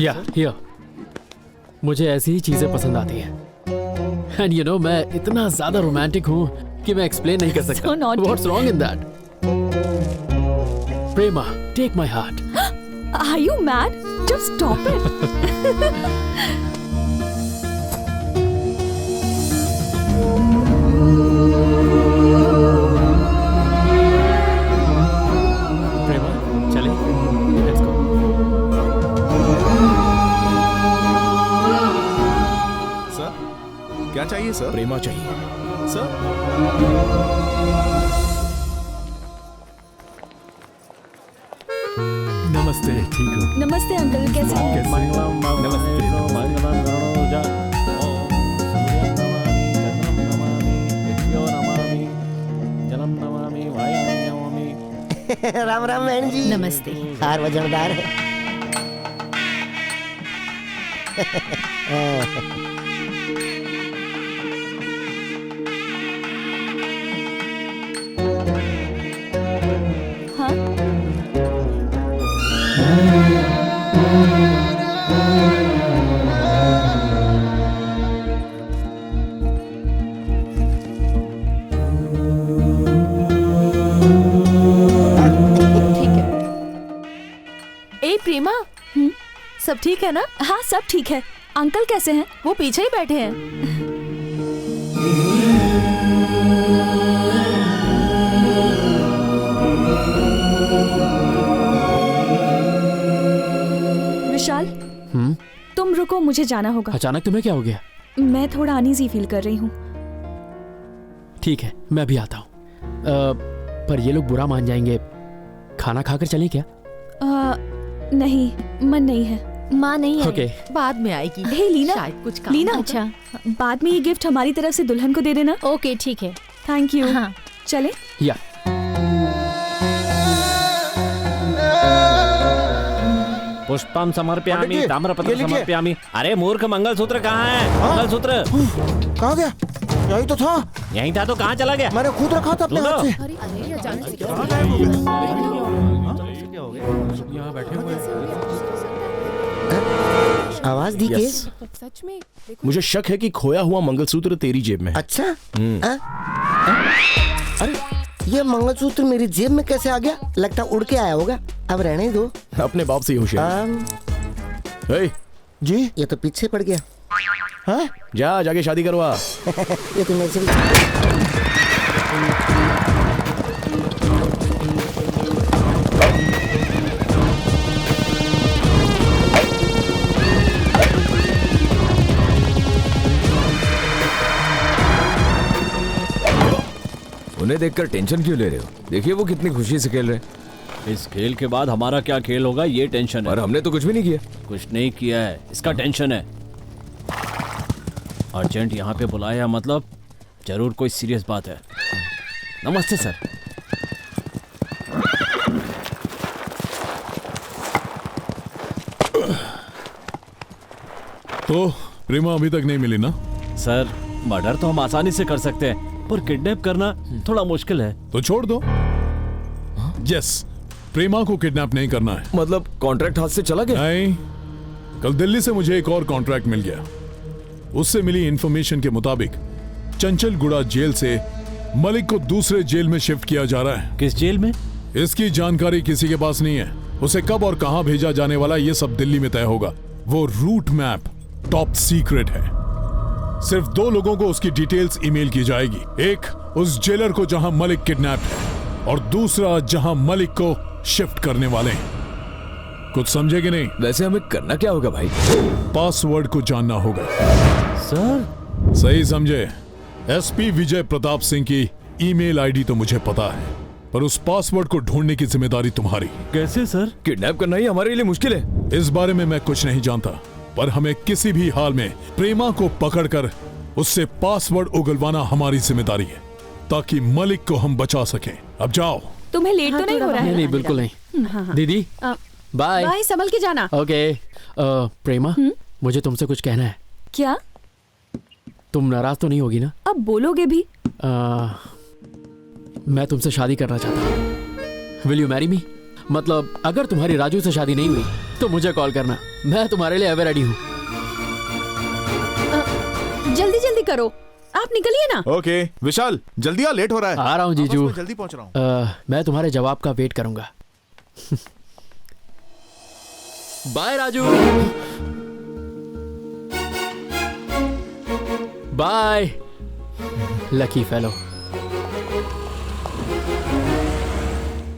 Yeah, here. मुझे ऐसी ही चीजें पसंद आती हैं। And you know, मैं इतना ज्यादा रोमांटिक हूँ कि मैं एक्सप्लेन नहीं कर सकता। So naughty. What's wrong in that? Prema, take my heart. Are you mad? Just stop it. Prema, चले? Let's go. सर क्या चाहिए सर? प्रेमा चाहिए सर। नमस्ते, ठीक हो? नमस्ते अंकल, कैसे हैं? राम राम बहन जी। नमस्ते। हार वजनदार है। ए प्रेमा, सब ठीक है ना? हाँ सब ठीक है। अंकल कैसे हैं? वो पीछे ही बैठे हैं। विशाल तुम रुको, मुझे जाना होगा। अचानक तुम्हें क्या हो गया? मैं थोड़ा अनईजी फील कर रही हूँ। ठीक है, मैं भी आता हूँ। पर ये लोग बुरा मान जाएंगे। खाना खाकर चलें क्या? नहीं, मन नहीं है। माँ नहीं आई। Okay. बाद में आएगी। हे लीना, शायद कुछ काम लीना, होगा। अच्छा बाद में ये गिफ्ट हमारी तरफ से दुल्हन को दे देना। ओके ठीक है। Thank you. हाँ। चले। या पुष्पम समर्पयामि, देखिए, ताम्रपत्र ये लिखिए। समर्पयामि। अरे मूर्ख, मंगलसूत्र कहाँ है? मंगलसूत्र कहाँ गया? यही तो था। यहीं था तो कहाँ चला गया? मैंने खुद रखा था अपने हाथ से। आवाज दी Yes. सच में? मुझे शक है कि खोया हुआ मंगलसूत्र तेरी जेब में है। अच्छा। अरे ये मंगलसूत्र मेरी जेब में कैसे आ गया? लगता उड़ के आया होगा। अब रहने ही दो। अपने बाप से ही होशियार। हे, जी ये तो पीछे पड़ गया। हाँ? जाके शादी करवा। ये तो मेरे से भी... उन्हें देखकर टेंशन क्यों ले रहे हो? देखिए वो कितनी खुशी से खेल रहे हैं। इस खेल के बाद हमारा क्या खेल होगा ये टेंशन है। और हमने तो कुछ भी नहीं किया। कुछ नहीं किया है, इसका टेंशन है। अर्जेंट यहाँ पे बुलाया मतलब जरूर कोई सीरियस बात है। नमस्ते सर। तो प्रेमा अभी तक नहीं मिली ना? सर मर्डर तो हम आसानी से कर सकते हैं, पर किडनैप करना थोड़ा मुश्किल है। तो छोड़ दो। यस, प्रेमा को किडनैप नहीं करना है। मतलब कॉन्ट्रैक्ट हाथ से चला गया? नहीं, कल दिल्ली से मुझे एक और कॉन्ट्रैक्ट मिल गया। उससे मिली इंफॉर्मेशन के मुताबिक चंचलगुड़ा जेल से मलिक को दूसरे जेल में शिफ्ट किया जा रहा है। किस जेल में? इसकी जानकारी किसी के पास नहीं है। उसे कब और कहां भेजा जाने वाला ये सब दिल्ली में तय होगा। वो रूट मैप टॉप सीक्रेट है। सिर्फ 2 लोगों को उसकी डिटेल्स ईमेल की जाएगी। एक उस जेलर को जहां मलिक किडनैप है और दूसरा जहां मलिक को शिफ्ट करने वाले हैं। कुछ समझे कि नहीं? वैसे हमें करना क्या होगा भाई? पासवर्ड को जानना होगा। सर सही समझे। एसपी विजय प्रताप सिंह की ईमेल आईडी तो मुझे पता है, पर उस पासवर्ड को ढूंढने की जिम्मेदारी तुम्हारी। कैसे सर? किडनैप करना ही हमारे लिए मुश्किल है। इस बारे में मैं कुछ नहीं जानता, पर हमें किसी भी हाल में प्रेमा को पकड़कर उससे पासवर्ड उगलवाना हमारी जिम्मेदारी है, ताकि मलिक को हम बचा सकें। अब जाओ। तुम्हें लेट तो नहीं हो रहा है? नहीं बिल्कुल नहीं। दीदी बाय। बाय, संभल के जाना। ओके प्रेमा, मुझे तुमसे कुछ कहना है। क्या? तुम नाराज तो नहीं होगी ना? अब बोलोगे भी। मैं तुमसे शादी करना चाहता हूँ। Will you marry me? मतलब अगर तुम्हारी राजू से शादी नहीं हुई तो मुझे कॉल करना, मैं तुम्हारे लिए एवर रेडी हूँ। जल्दी जल्दी करो, आप निकलिए ना। ओके विशाल, जल्दी आ, लेट हो रहा है। आ रहा हूँ जीजू, जल्दी पहुंच रहा हूँ। मैं तुम्हारे जवाब का वेट करूंगा। Bye Raju. Bye lucky fellow.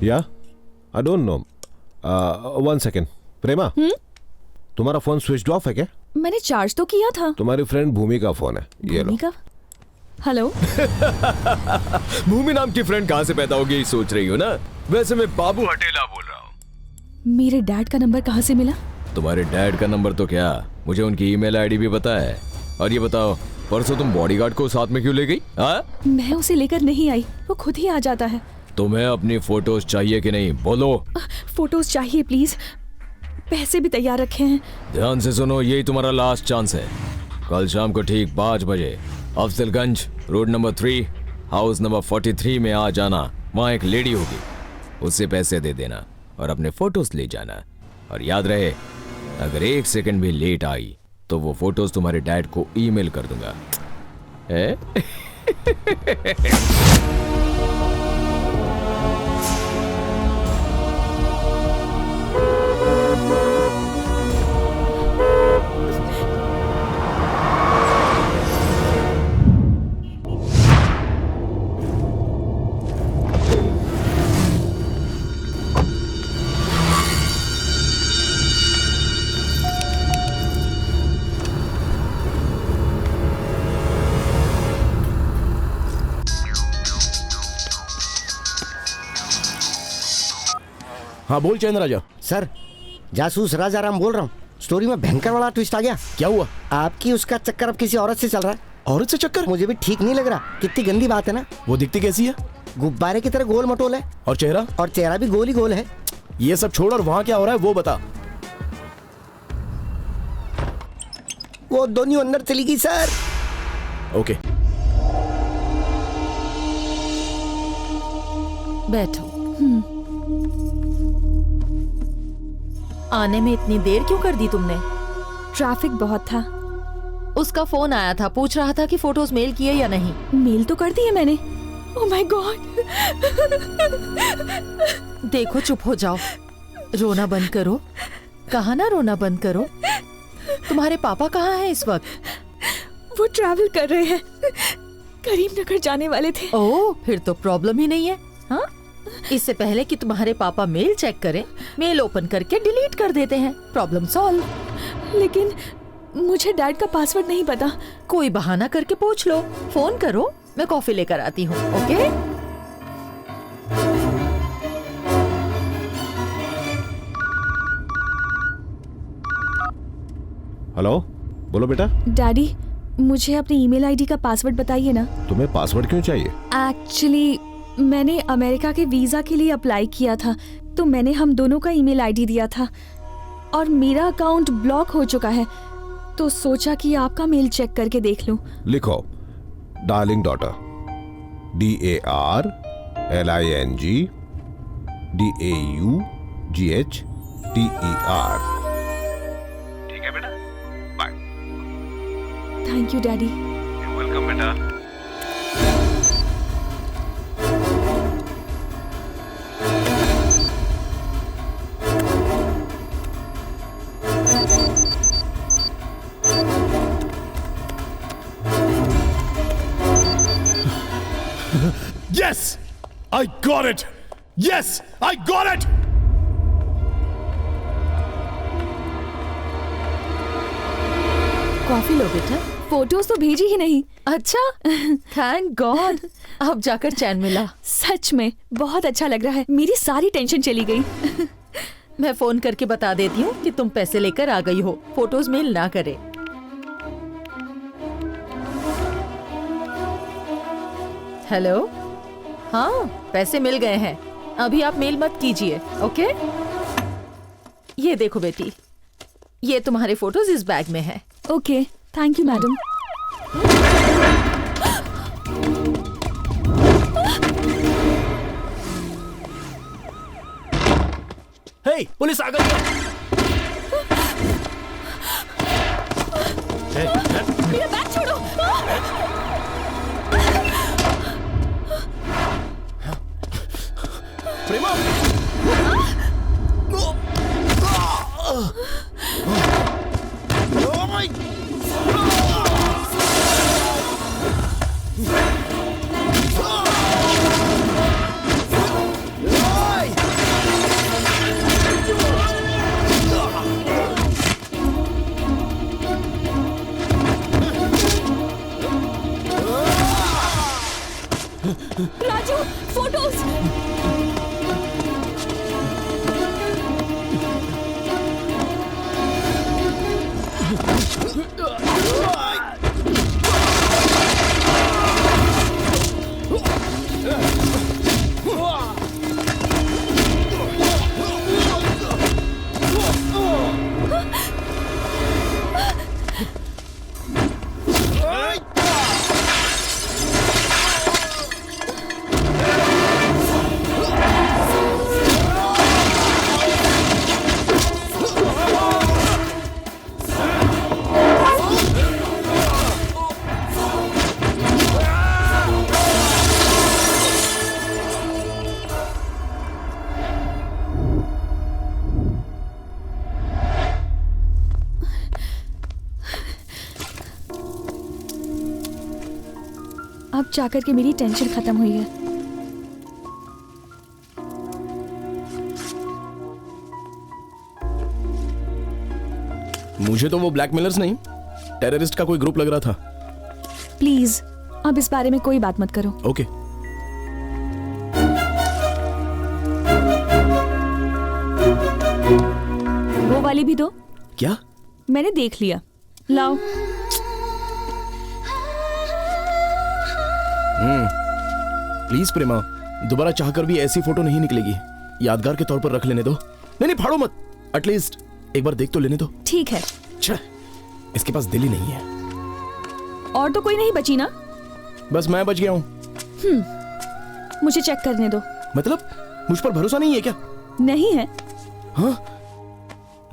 Yeah I don't know, 1 second. Prema, तुम्हारा फोन स्विच ऑफ है क्या? मैंने चार्ज तो किया था। तुम्हारी फ्रेंड भूमि का फोन है, ये लो। भूमि का? हेलो। भूमि नाम की फ्रेंड कहाँ से पैदा होगी यही सोच रही हो ना? वैसे मैं बाबू हटेला बोल रहा हूँ। मेरे डैड का नंबर कहाँ से मिला? तुम्हारे डैड का नंबर तो क्या, मुझे उनकी ईमेल आईडी भी पता है। और ये बताओ, परसों तुम बॉडीगार्ड को साथ में क्यों ले गई? मैं उसे लेकर नहीं आई, वो खुद ही आ जाता है। तुम्हें अपनी फोटोज चाहिए कि नहीं, बोलो। फोटोज चाहिए प्लीज, पैसे भी तैयार रखे हैं। ध्यान से सुनो, यही तुम्हारा लास्ट चांस है। कल शाम को ठीक 5 बजे Afzalgunj road number 3 house number 43 में आ जाना। वहाँ एक लेडी होगी, उससे पैसे दे देना और अपने फोटोज ले जाना। और याद रहे, अगर 1 सेकंड भी लेट आई तो वो फोटोज तुम्हारे डैड को ईमेल कर दूंगा। हाँ बोल चैन राजा। सर, जासूस राजाराम बोल रहा हूँ। स्टोरी में भयंकर बड़ा ट्विस्ट आ गया। क्या हुआ? आपकी उसका चक्कर अब किसी औरत से चल रहा है। औरत से चक्कर? मुझे भी ठीक नहीं लग रहा। कितनी गंदी बात है ना। वो दिखती कैसी है? गुब्बारे की तरह गोल मटोल है। और चेहरा? और चेहरा भी गोल ही गोल है। ये सब छोड़ और वहाँ क्या हो रहा है वो बता। वो दोनों अंदर चली गई सर। ओके बैठो। आने में इतनी देर क्यों कर दी तुमने? ट्रैफिक बहुत था। उसका फोन आया था, पूछ रहा था कि फोटोज मेल किए या नहीं। मेल तो कर दी है मैंने। Oh my God. देखो चुप हो जाओ, रोना बंद करो। कहा ना रोना बंद करो। तुम्हारे पापा कहाँ हैं इस वक्त? वो ट्रैवल कर रहे हैं, करीमनगर जाने वाले थे। ओह, फिर तो प्रॉब्लम ही नहीं है। हाँ, इससे पहले कि तुम्हारे पापा मेल चेक करें, मेल ओपन करके डिलीट कर देते हैं। Problem solve. लेकिन मुझे डैड का पासवर्ड नहीं पता। कोई बहाना करके पूछ लो। फोन करो, मैं कॉफी लेकर आती हूँ। ओके? हेलो, बोलो बेटा। डैडी, मुझे अपनी ईमेल आईडी का पासवर्ड बताइए ना। तुम्हें पासवर्ड क्यों चाहिए? एक्चुअली मैंने अमेरिका के वीजा के लिए अप्लाई किया था, तो मैंने हम दोनों का ईमेल आईडी दिया था और मेरा अकाउंट ब्लॉक हो चुका है, तो सोचा कि आपका मेल चेक करके देख लूं। लिखो डार्लिंग डॉटर, DARLING DAUGHTER। ठीक है बेटा, बाय। Thank you daddy. You welcome बेटा। Yes! I got it! Yes! I got it! Coffee लो बेटा। फोटोज तो भेजी ही नहीं। अच्छा, थैंक गॉड, अब जाकर चैन मिला। सच में बहुत अच्छा लग रहा है, मेरी सारी टेंशन चली गई। मैं फोन करके बता देती हूँ कि तुम पैसे लेकर आ गई हो, फोटोज मेल ना करे। हेलो, हाँ, पैसे मिल गए हैं। अभी आप मेल मत कीजिए, ओके? ये देखो बेटी, ये तुम्हारे फोटोज इस बैग में है। Okay, thank you madam. Hey, police आ गई है। मेरा बैग छोड़ो। प्रेमा, राजू, फोटोज। अब जाकर के मेरी टेंशन खत्म हुई है। मुझे तो वो ब्लैकमेलर्स नहीं, टेररिस्ट का कोई ग्रुप लग रहा था। प्लीज अब इस बारे में कोई बात मत करो। ओके। वो वाली भी दो। क्या? मैंने देख लिया, लाओ। प्लीज प्रेमा, दोबारा चाहकर भी ऐसी फोटो नहीं निकलेगी। यादगार के तौर पर रख लेने दो। नहीं नहीं, फाड़ो मत, एटलीस्ट एक बार देख तो लेने दो। ठीक है। इसके पास दिल ही नहीं है। और तो कोई नहीं बची ना? बस मैं बच गया हूँ। मुझे चेक करने दो। मतलब मुझ पर भरोसा नहीं है क्या? नहीं है। हाँ,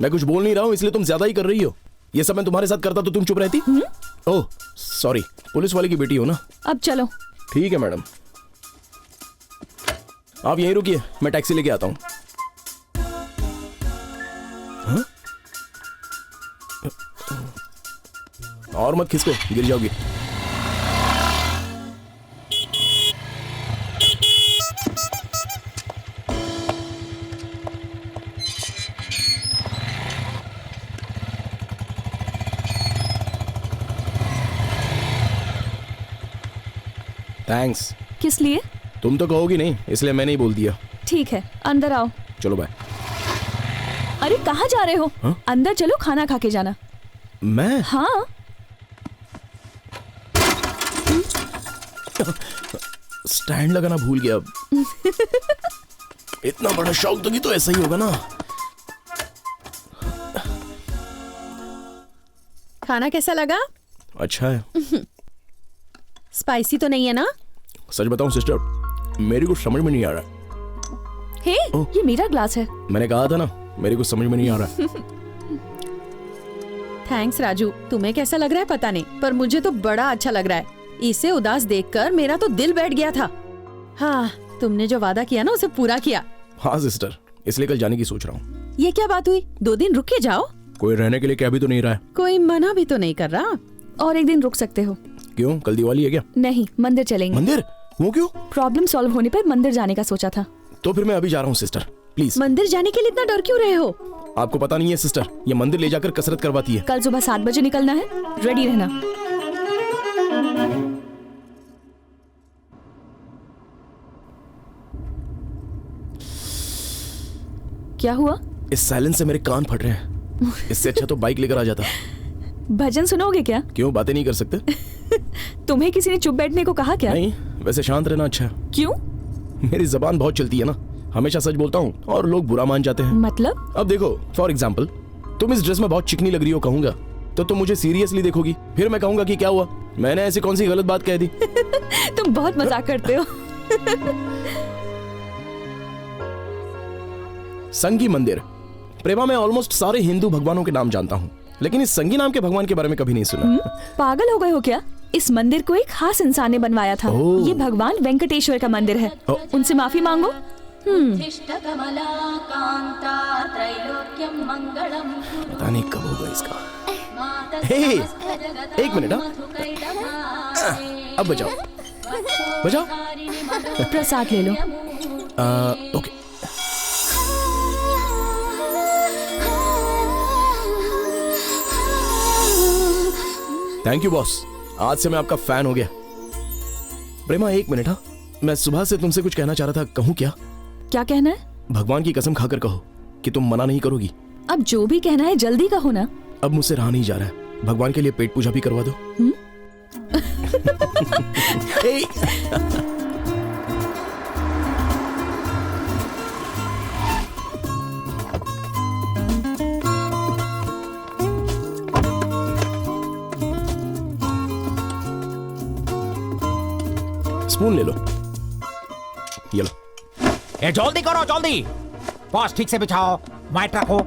मैं कुछ बोल नहीं रहा हूँ इसलिए तुम ज्यादा ही कर रही हो। ये सब मैं तुम्हारे साथ करता तो तुम चुप रहती? ओह सॉरी, पुलिस वाले की बेटी हो ना। अब चलो। ठीक है मैडम, आप यहीं रुकिए, मैं टैक्सी लेके आता हूँ। हाँ? और मत खिसको, गिर जाओगी। थैंक्स। किस लिए? तुम तो कहोगी नहीं इसलिए मैंने ही बोल दिया। ठीक है, अंदर आओ। चलो बाय। अरे कहाँ जा रहे हो? हाँ? अंदर चलो, खाना खा के जाना। मैं? हाँ। स्टैंड लगाना भूल गया। इतना बड़ा शौक दोगी तो ऐसा ही होगा ना। खाना कैसा लगा? अच्छा है। स्पाइसी तो नहीं है ना? सच बताऊं सिस्टर, मेरी कुछ समझ में नहीं आ रहा। हे, ये मेरा ग्लास है। मैंने कहा था ना, मेरी कुछ समझ में नहीं आ रहा। थैंक्स राजू, तुम्हें कैसा लग रहा है पता नहीं, पर मुझे तो बड़ा अच्छा लग रहा है। इसे उदास देखकर मेरा तो दिल बैठ गया था। हाँ, तुमने जो वादा किया ना उसे पूरा किया। हाँ सिस्टर, इसलिए कल जाने की सोच रहा हूँ। ये क्या बात हुई? 2 दिन रुक के जाओ। कोई रहने के लिए क्या भी तो नहीं रहा है। कोई मना भी तो नहीं कर रहा। और एक दिन रुक सकते हो। क्यों, कल दिवाली है क्या? नहीं, मंदिर चलेंगे। मंदिर? वो क्यों? प्रॉब्लम सॉल्व होने पर मंदिर जाने का सोचा था। तो फिर मैं अभी जा रहा हूँ सिस्टर, प्लीज। मंदिर जाने के लिए इतना डर क्यों रहे हो? आपको पता नहीं है सिस्टर, ये मंदिर ले जाकर कसरत करवाती है। कल सुबह 7 बजे निकलना है, रेडी रहना। क्या हुआ? इस साइलेंस से मेरे कान फट रहे हैं। इससे अच्छा तो बाइक लेकर आ जाता। भजन सुनोगे क्या? क्यों, बातें नहीं कर सकते? तुम्हें किसी ने चुप बैठने को कहा क्या? नहीं, वैसे शांत रहना अच्छा है। क्यों? मेरी जबान बहुत चलती है ना, हमेशा सच बोलता हूँ और लोग बुरा मान जाते हैं। मतलब? अब देखो, फॉर एग्जाम्पल, तुम इस ड्रेस में बहुत चिकनी लग रही हो कहूंगा तो तुम मुझे सीरियसली देखोगी, फिर मैं कहूंगा कि क्या हुआ, मैंने ऐसी कौन सी गलत बात कह दी। तुम बहुत मजाक करते हो। संगी मंदिर। प्रेमा, मैं ऑलमोस्ट सारे हिंदू भगवानों के नाम जानता हूँ, लेकिन इस संगी नाम के भगवान के बारे में कभी नहीं सुना। पागल हो गए हो क्या? इस मंदिर को एक खास इंसान ने बनवाया था। ये भगवान वेंकटेश्वर का मंदिर है। उनसे माफी मांगो। पता नहीं कब होगा इसका। हे, एक मिनट। अब बजाओ बजाओ। प्रसाद ले लो। ओके। थैंक यू बॉस, आज से मैं आपका फैन हो गया। प्रेमा एक मिनट। हाँ, मैं सुबह से तुमसे कुछ कहना चाह रहा था, कहूँ क्या? क्या कहना है? भगवान की कसम खाकर कहो कि तुम मना नहीं करोगी। अब जो भी कहना है जल्दी कहो ना। अब मुझसे रहा नहीं जा रहा है, भगवान के लिए पेट पूजा भी करवा दो। स्पून ले लो, ये लो। ए जल्दी करो जल्दी, बॉस ठीक से बिछाओ, माइट रखो,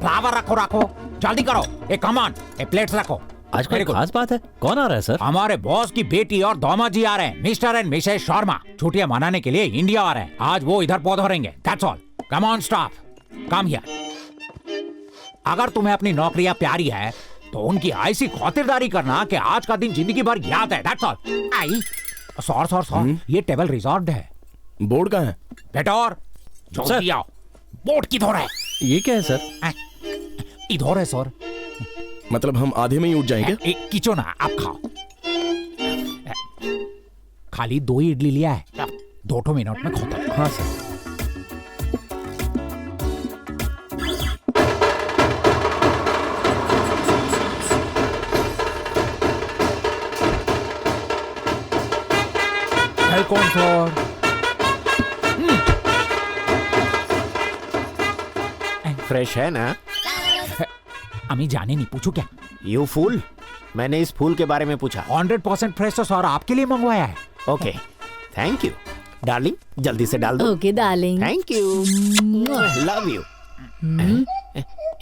फ्लावर रखो, जल्दी करो। ए कमान, ए प्लेट्स रखो। आज कोई खास बात है? कौन आ रहा है सर? हमारे बॉस की बेटी और दामाद जी आ रहे हैं, मिस्टर एंड मिसेस शर्मा। छुट्टियां मनाने के लिए इंडिया आ रहे हैं, आज वो इधर पहुंचेंगे। That's all. Come on staff, come here. अगर तुम्हें अपनी नौकरियां प्यारी है तो उनकी ऐसी खातिरदारी करना कि आज का दिन जिंदगी भर याद है। That's all. आई सॉर, ये टेबल रिजर्व्ड है। बोर्ड कहाँ है? बेटा और जल्दी आओ। बोर्ड किधर है? ये क्या है सर? इधर है सर। मतलब हम आधे में ही उठ जाएंगे? किचो ना, आप खाओ। खाली 2 इडली लिया है, 2 मिनट में खत्म। हाँ सर। Welcome sir. फ्रेश है ना? अमी जाने नहीं, पूछू क्या? यू फूल, मैंने इस फूल के बारे में पूछा। 100% फ्रेश तो सर आपके लिए मंगवाया है। ओके, थैंक यू डार्लिंग, जल्दी से डाल दो। Okay darling. Thank you, love you.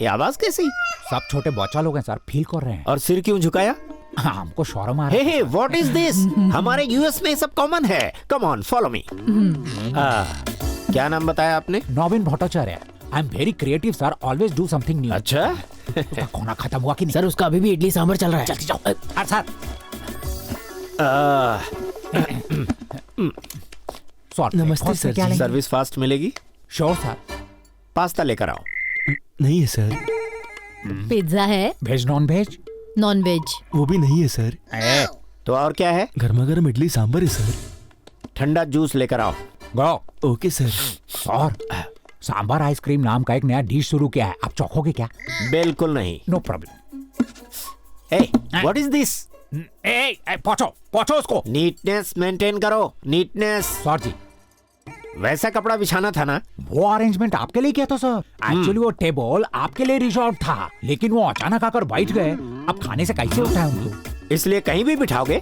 ये आवाज कैसी? सब छोटे बच्चा लोग हैं सर, फील कर रहे हैं। और सिर क्यों झुकाया? हाँ, हमको शौर्म आ रहा है। Hey what is this? हमारे यूएस में सब कॉमन है। Come on follow me. क्या नाम बताया आपने? Naveen Bhattacharya. I am very creative sir, always do something new. अच्छा। उसका खाना खत्म हुआ कि नहीं? सर उसका अभी भी इडली सांभर चल रहा है। जल्दी जाओ। सर नमस्ते सर। क्या लेंगे? सर्विस फास्ट मिलेगी? Sure sir. पास्ता लेकर आओ। नहीं है सर। पिज्जा है? Veg non veg? Non veg. वो भी नहीं है सर। तो और क्या है? गर्मा गर्म इडली सांभर है सर। ठंडा जूस लेकर आओ। गो। Okay sir. और सांबर आइसक्रीम नाम का एक नया डिश शुरू किया है, आप चौंकोगे क्या? बिल्कुल नहीं। No problem. ए, व्हाट इज दिस? पोछो उसको। नीटनेस मेंटेन करो, नीटनेस। सर जी, वैसा कपड़ा बिछाना था ना? वो अरेंजमेंट आपके लिए किया था सर। एक्चुअली वो टेबल आपके लिए रिजर्व था, लेकिन वो अचानक आकर बैठ गए। अब खाने से कैसे उठाए उनको? इसलिए कहीं भी बिठाओगे?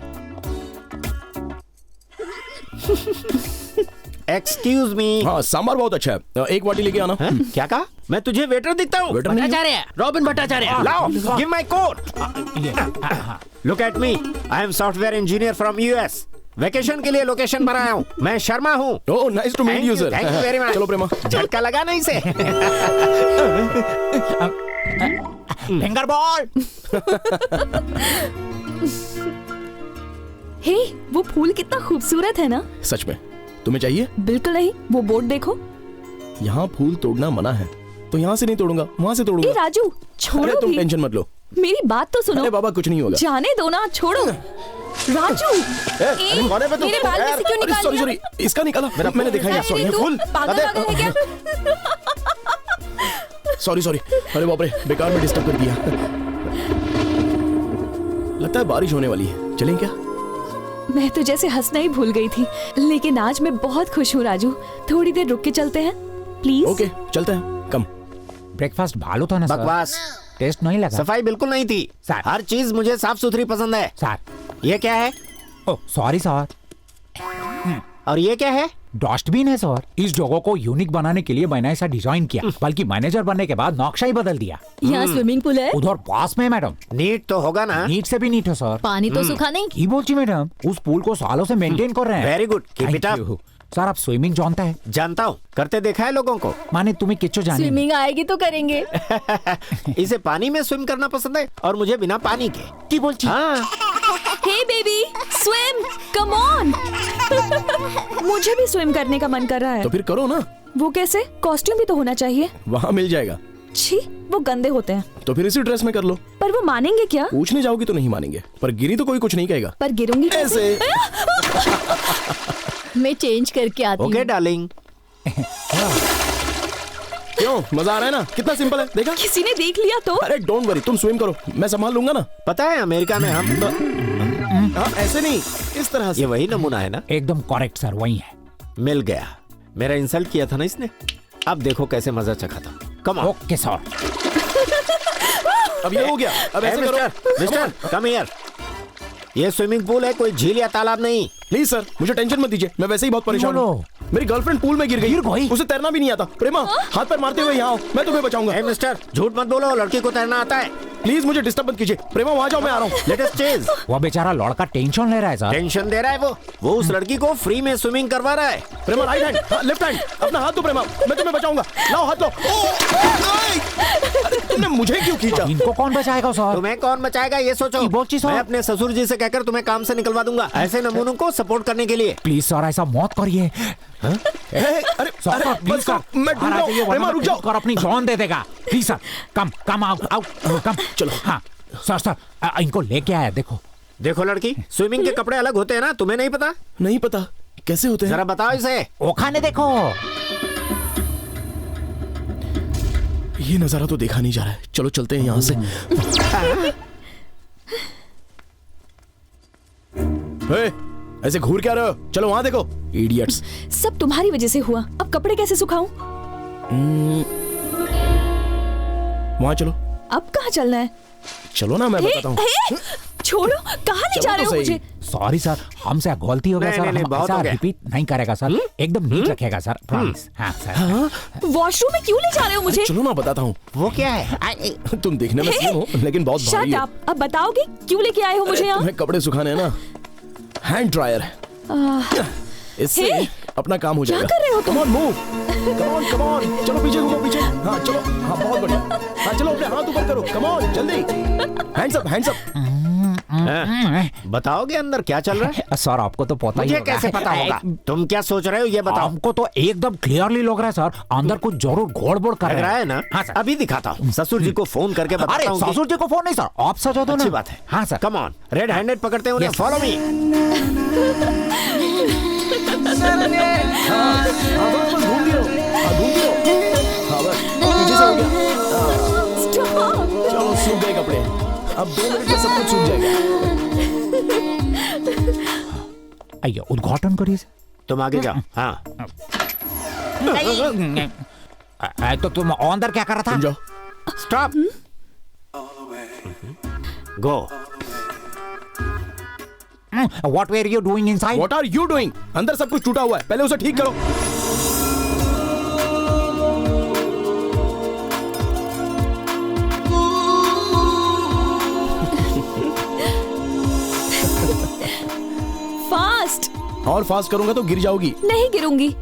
Excuse me. हाँ, सांबर बहुत अच्छा है, एक वाटी लेके आना। क्या कहा? मैं तुझे वेटर दिखता हूँ? वेटर नहीं भट्टाचार्य, रॉबिन भट्टाचार्य। लाओ, give my coat. Look at me, I am software engineer from US. Vacation के लिए लोकेशन बनाया हूँ। मैं शर्मा हूँ। Oh, nice to meet you sir. Thank you very much. चलो प्रेमा, झटका लगा नहीं से। Finger ball. हे, वो फूल कितना खूबसूरत है ना? सच में? तुम्हें चाहिए? बिल्कुल नहीं, वो बोर्ड देखो। यहाँ फूल तोड़ना मना है, तो यहाँ से नहीं तोड़ूंगा, वहाँ से तोड़ूंगा। ए राजू, छोड़ो तुम भी। टेंशन मत लो, मेरी बात तो सुनो। अरे बाबा, कुछ नहीं होगा। जाने दो ना, छोड़ो। राजू, मेरे बाल में से क्यों निकाल सॉरी सॉरी, इसका निकाला मैंने देखा है। सॉरी, फूल पागल है क्या? सॉरी सॉरी, अरे बाप रे, बेकार में डिस्टर्ब कर दिया। लगता है बारिश होने वाली है, चलें क्या? मैं तो जैसे हंसना ही भूल गई थी, लेकिन आज मैं बहुत खुश हूँ राजू। थोड़ी देर रुक के चलते हैं प्लीज। ओके चलते हैं, कम। ब्रेकफास्ट भालो था ना सर? बकवास, टेस्ट नहीं लगा। सफाई बिल्कुल नहीं थी सर। हर चीज मुझे साफ सुथरी पसंद है सर। ये क्या है? Oh sorry sir. और ये क्या है? डस्टबिन है सर। इस जगह को यूनिक बनाने के लिए मैंने ऐसा डिजाइन किया, बल्कि मैनेजर बनने के बाद नक्शा ही बदल दिया। यहाँ स्विमिंग पूल है? उधर पास में मैडम। नीट तो होगा ना? नीट से भी नीट है सर। पानी तो सूखा नहीं? की बोलती मैडम, उस पूल को सालों से मेंटेन कर रहे हैं। Very good, keep it up. Sir आप स्विमिंग जानता है? जानता हूँ, करते देखा है लोगों को। माने तुम्हें किच्चो जाने स्विमिंग आएगी तो करेंगे। इसे पानी में स्विम करना पसंद है और मुझे बिना पानी के। की बोलती? हाँ। हे बेबी, स्विम, कम ऑन। मुझे भी स्विम करने का मन कर रहा है। तो फिर करो ना। वो कैसे? कॉस्ट्यूम भी तो होना चाहिए। वहाँ मिल जाएगा। छी, वो गंदे होते हैं। तो फिर इसी ड्रेस में कर लो। पर वो मानेंगे क्या? पूछने जाओगी तो नहीं मानेंगे, पर गिरी तो कोई कुछ नहीं कहेगा। पर गिरूंगी कैसे? मैं चेंज करके आती हूँ। Okay darling. क्यों, मजा आ रहा है ना? कितना सिंपल है, देखा? किसी ने देख लिया तो? अरे डोंट वरी, तुम स्विम करो, मैं संभाल लूंगा ना। पता है अमेरिका में हम तो ऐसे नहीं, इस तरह से। ये वही नमूना है ना? एकदम करेक्ट सर, वही है। मिल गया। मेरा इंसल्ट किया था ना इसने, अब देखो कैसे मजा चखा था। Come on. Okay sir. अब ये हो गया, अब ऐसे करो। Mister come here. ये स्विमिंग पूल है, कोई झील या तालाब नहीं। प्लीज सर, मुझे टेंशन मत दीजिए, मैं वैसे ही बहुत परेशान हूँ। मेरी गर्लफ्रेंड पूल में गिर गई, उसे तैरना भी नहीं आता। प्रेमा, हाथ पैर मारते हुए यहाँ आओ, मैं तुम्हें बचाऊंगा। हे मिस्टर, झूठ मत बोलो, लड़की को तैरना आता है। प्लीज मुझे डिस्टर्ब मत कीजिए। प्रेमा वहाँ जाओ, मैं आ रहा हूँ। Let us chase. वो बेचारा लड़का टेंशन ले रहा है सर। टेंशन दे रहा है वो उस लड़की को फ्री में स्विमिंग करवा रहा है। प्रेमा राइट हैंड, लेफ्ट हैंड, अपना हाथ दो प्रेमा, मैं तुम्हें बचाऊंगा। लाओ हाथ लो। अरे तुमने मुझे क्यों खींचा? इनको कौन बचाएगा सर? तुम्हें कौन बचाएगा ये सोचो। मैं अपने ससुर जी से कहकर तुम्हें काम से निकलवा दूंगा, ऐसे नमूनों को सपोर्ट करने के लिए। प्लीज सर ऐसा मत करिए। अरे सर प्लीज सर, मैं ढूंढ रहा हूं। प्रेमा रुक जाओ। कर अपनी जान दे देगा। प्लीज सर, कम आओ कम। चलो। हाँ सर इनको लेके आया। देखो लड़की, स्विमिंग के कपड़े अलग होते हैं ना, तुम्हें नहीं पता? नहीं पता, कैसे होते हैं? जरा बताओ इसे। वो खाने देखो। ये नजारा तो देखा नहीं जा रहा है, चलो चलते हैं यहाँ से। ऐसे घूर क्या रहे हो? चलो वहां देखो, इडियट्स। सब तुम्हारी वजह से हुआ, अब कपड़े कैसे सुखाऊं? वहां चलो। अब कहाँ चलना है? चलो ना, मैं बताता हूँ। छोड़ो, कहाँ ले जा रहे हो मुझे? सॉरी सर, हमसे गलती हो गया सर। हम ऐसा रिपीट नहीं करेगा सर, एकदम नीट रखेगा सर, प्रॉमिस। हाँ सर। वॉशरूम में क्यों ले जा रहे हो मुझे? चलो ना, बताता हूँ। वो क्या है? तुम देखने में स्लिम हो, लेकिन बहुत भारी है। अब बताओगे क्यों लेके आए हो मुझे यहाँ? तुम्हें कपड़े सुखाने हैं ना, हैंड ड्रायर है, इससे अपना काम हो जाएगा। क्या कर रहे हो तुम? Come on move, come on, चलो पीछे घूमो, पीछे। हाँ चलो, हाँ बहुत बढ़िया। हाँ चलो, अपने हाथ ऊपर करो, कम ऑन, जल्दी। Hands up, hands up. बताओगे अंदर क्या चल रहा है? सर आपको तो पता ही मुझे होगा। कैसे पता होगा? तुम क्या सोच रहे हो ये बताओ। हमको तो एकदम क्लियरली लग रहा है सर, अंदर कुछ जरूर गड़बड़ कर रहा है ना। हाँ सर, अभी दिखाता हूँ। ससुर जी को फोन करके बताता हूँ। ससुर जी को फोन नहीं सर, आप सजा दो ना। अच्छी बात है। हाँ sir. Come on, red handed पकड़ते हैं उन्हें, फॉलो मी। चलो सूख गए कपड़े, अब 2 मिनट में सब कुछ सूख जाएगा। आइए उद्घाटन करिए। तुम आगे जाओ। हाँ तो तुम अंदर क्या कर रहा था? जाओ। Stop, go. What were you doing inside? What are you doing? अंदर सब कुछ टूटा हुआ है, पहले उसे ठीक करो। फास्ट। और फास्ट करूंगा तो गिर जाओगी। नहीं गिरूंगी,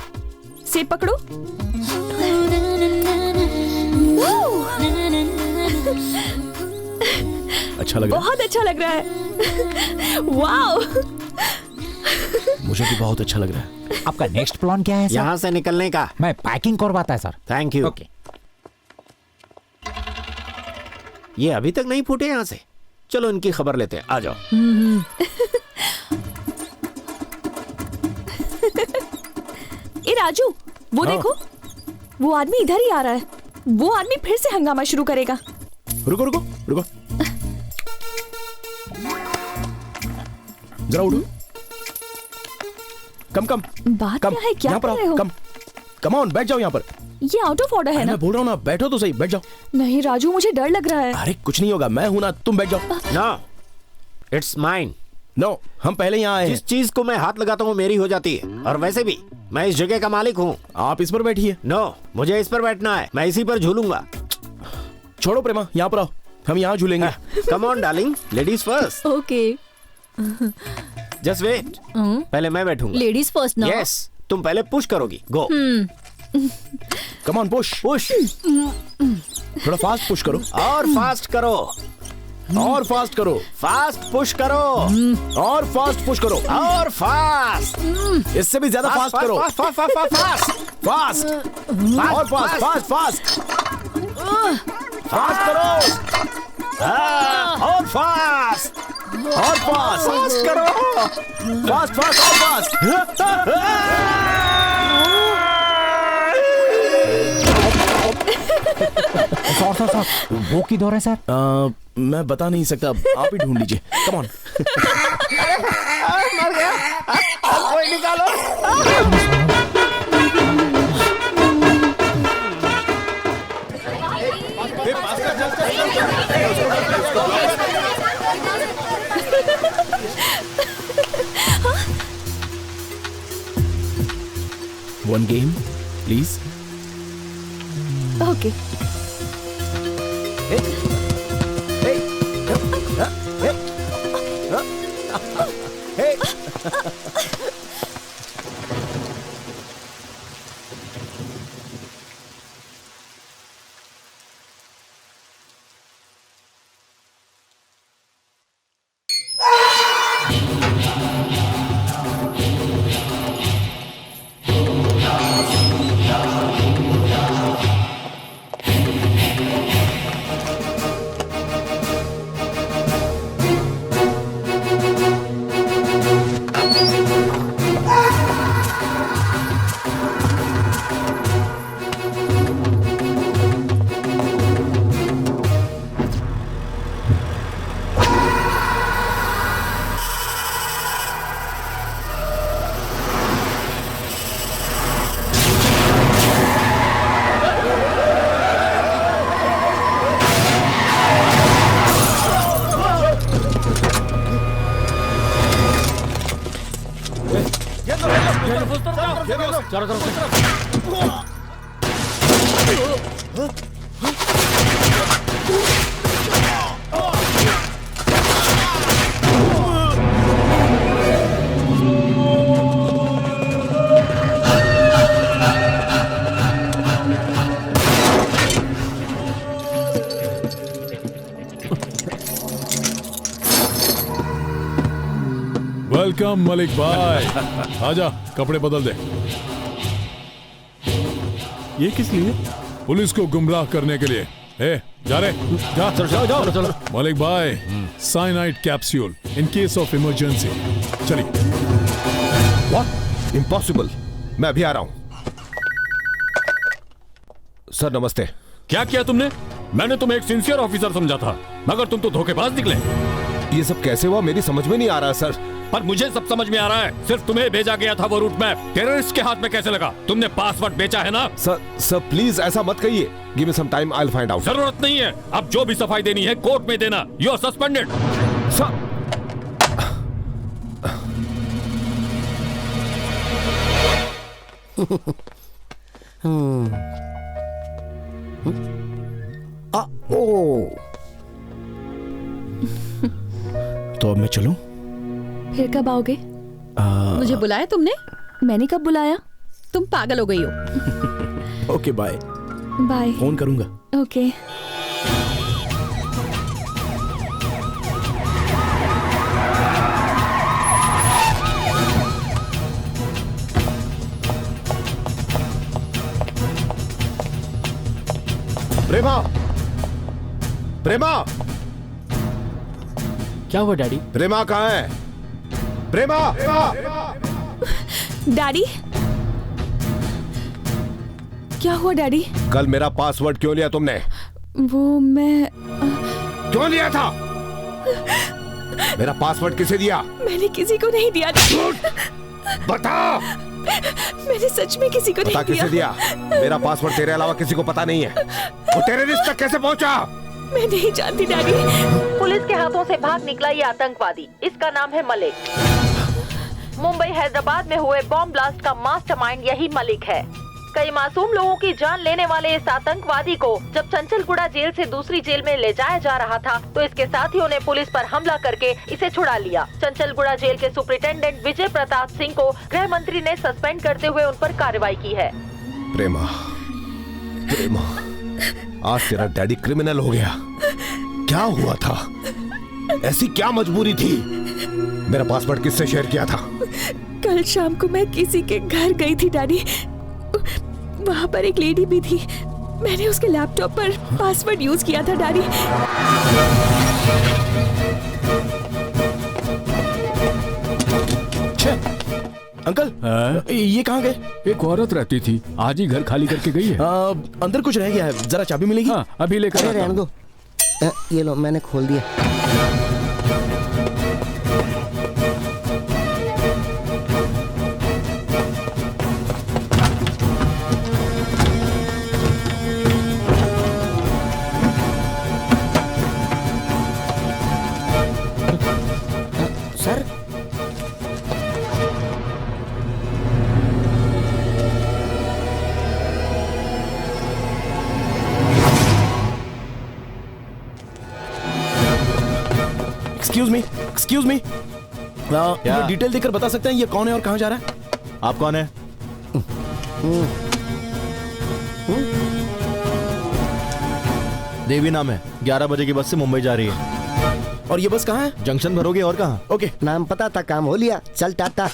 से पकड़ो। अच्छा लग रहा है? बहुत अच्छा लग रहा है। वाओ, मुझे भी बहुत अच्छा लग रहा है। आपका नेक्स्ट प्लान क्या है सर? यहाँ से निकलने का। मैं पैकिंग करवाता है सर। Thank you. ओके। ये अभी तक नहीं फूटे यहाँ से, चलो इनकी खबर लेते हैं, आ जाओ। ए राजू, वो देखो, वो आदमी इधर ही आ रहा है। वो आदमी फिर से हंगामा शुरू करेगा। रुको रुको रुको, जरा उठो। कम कम बात क्या है, क्या यहाँ पर कर रहे आओ, हो? कम कम ऑन, बैठ जाओ यहाँ पर। ये आउट ऑफ ऑर्डर है ना? मैं बोल रहा हूँ ना, बैठो तो सही, बैठ जाओ। नहीं राजू, मुझे डर लग रहा है। अरे कुछ नहीं होगा, मैं हूं ना, तुम बैठ जाओ। No, it's mine. नो, हम पहले यहाँ आए हैं। जिस चीज को मैं हाथ लगाता हूँ मेरी हो जाती है, और वैसे भी मैं इस जगह का मालिक हूँ। आप इस पर बैठिए। नो, मुझे इस पर बैठना है, मैं इसी पर झूलूंगा। छोड़ो प्रेमा, यहाँ पर आओ, हम यहाँ झूलेंगे। Come on darling, ladies first. Okay, just wait, पहले मैं बैठूंगा। लेडीज फर्स्ट ना? यस, तुम पहले पुश करोगी। Go. Come on, push push. थोड़ा फास्ट पुश करो। और फास्ट करो। और फास्ट करो। फास्ट पुश करो। और फास्ट पुश करो। और फास्ट। इससे भी ज्यादा फास्ट करो। Fast fast fast fast. और फास्ट फास्ट फास्ट फास्ट करो। और फास्ट। और फास्ट फास्ट करो। फास्ट फास्ट और फास्ट। सर वो किधर है सर? मैं बता नहीं सकता, आप ही ढूंढ लीजिए। Come on. मर गया, कोई निकालो। One game, please. ओके। चारों तरफ वेलकम मलिक भाई। आजा, कपड़े बदल दे। ये किस लिए? पुलिस को गुमराह करने के लिए। ए, जा रे, जा। चलो चलो। मलिक भाई, cyanide capsule in case of emergency. चलिए। व्हाट? इम्पॉसिबल। मैं अभी आ रहा हूं। सर नमस्ते। क्या किया तुमने? मैंने तुम्हें एक सिंसियर ऑफिसर समझा था, मगर तुम तो धोखेबाज निकले। ये सब कैसे हुआ मेरी समझ में नहीं आ रहा सर। पर मुझे सब समझ में आ रहा है। सिर्फ तुम्हें भेजा गया था वो रूट मैप, टेररिस्ट के हाथ में कैसे लगा? तुमने पासवर्ड बेचा है ना? सर प्लीज ऐसा मत कहिए। Give me some time, I will find out. जरूरत नहीं है। अब जो भी सफाई देनी है कोर्ट में देना। You are suspended. सर तो अब मैं चलूं? फिर कब आओगे? मुझे बुलाया तुमने? मैंने कब बुलाया? तुम पागल हो गई हो। Okay bye. बाय। फोन करूंगा। ओके। प्रेमा, प्रेमा, क्या हुआ डैडी? प्रेमा कहाँ है? प्रेमा, डैडी, क्या हुआ डैडी? कल मेरा पासवर्ड क्यों लिया तुमने? वो मैं क्यों लिया था? मेरा पासवर्ड किसे दिया? मैंने किसी को नहीं दिया। बता। मैंने सच में किसी को बता नहीं किसे दिया? मेरा पासवर्ड तेरे अलावा किसी को पता नहीं है। वो टेररिस्ट तक कैसे पहुंचा? मैं नहीं जानती डैडी। पुलिस के हाथों से भाग निकला ये आतंकवादी, इसका नाम है मलिक। मुंबई हैदराबाद में हुए बॉम्ब ब्लास्ट का मास्टरमाइंड यही मलिक है। कई मासूम लोगों की जान लेने वाले इस आतंकवादी को जब चंचलगुड़ा जेल से दूसरी जेल में ले जाया जा रहा था तो इसके साथियों ने पुलिस पर हमला करके इसे छुड़ा लिया। चंचलगुड़ा जेल के सुपरिटेंडेंट विजय प्रताप सिंह को गृह मंत्री ने सस्पेंड करते हुए उन पर कार्रवाई की है। प्रेमा, प्रेमा, आज तेरा डैडी क्रिमिनल हो गया। क्या हुआ था? ऐसी क्या मजबूरी थी? मेरा पासवर्ड किससे शेयर किया था? कल शाम को मैं किसी के घर गई थी डैडी, वहाँ पर एक लेडी भी थी। मैंने उसके लैपटॉप पर पासवर्ड यूज किया था डैडी। अंकल, ये कहाँ गए? एक औरत रहती थी, आज ही घर खाली करके गई है। अंदर कुछ रह गया है, जरा चाबी मिलेगी? हाँ, अभी लेकर आता हूँ। ये लो, मैंने खोल दिया। सर, एक्सक्यूज मी, ये डिटेल देकर बता सकते हैं ये कौन है और कहाँ जा रहा है? आप कौन है? देवी नाम है, 11 बजे की बस से मुंबई जा रही है। और ये बस कहाँ है? जंक्शन भरोगे और कहाँ? ओके, नाम पता था, काम हो लिया, चल टाटा।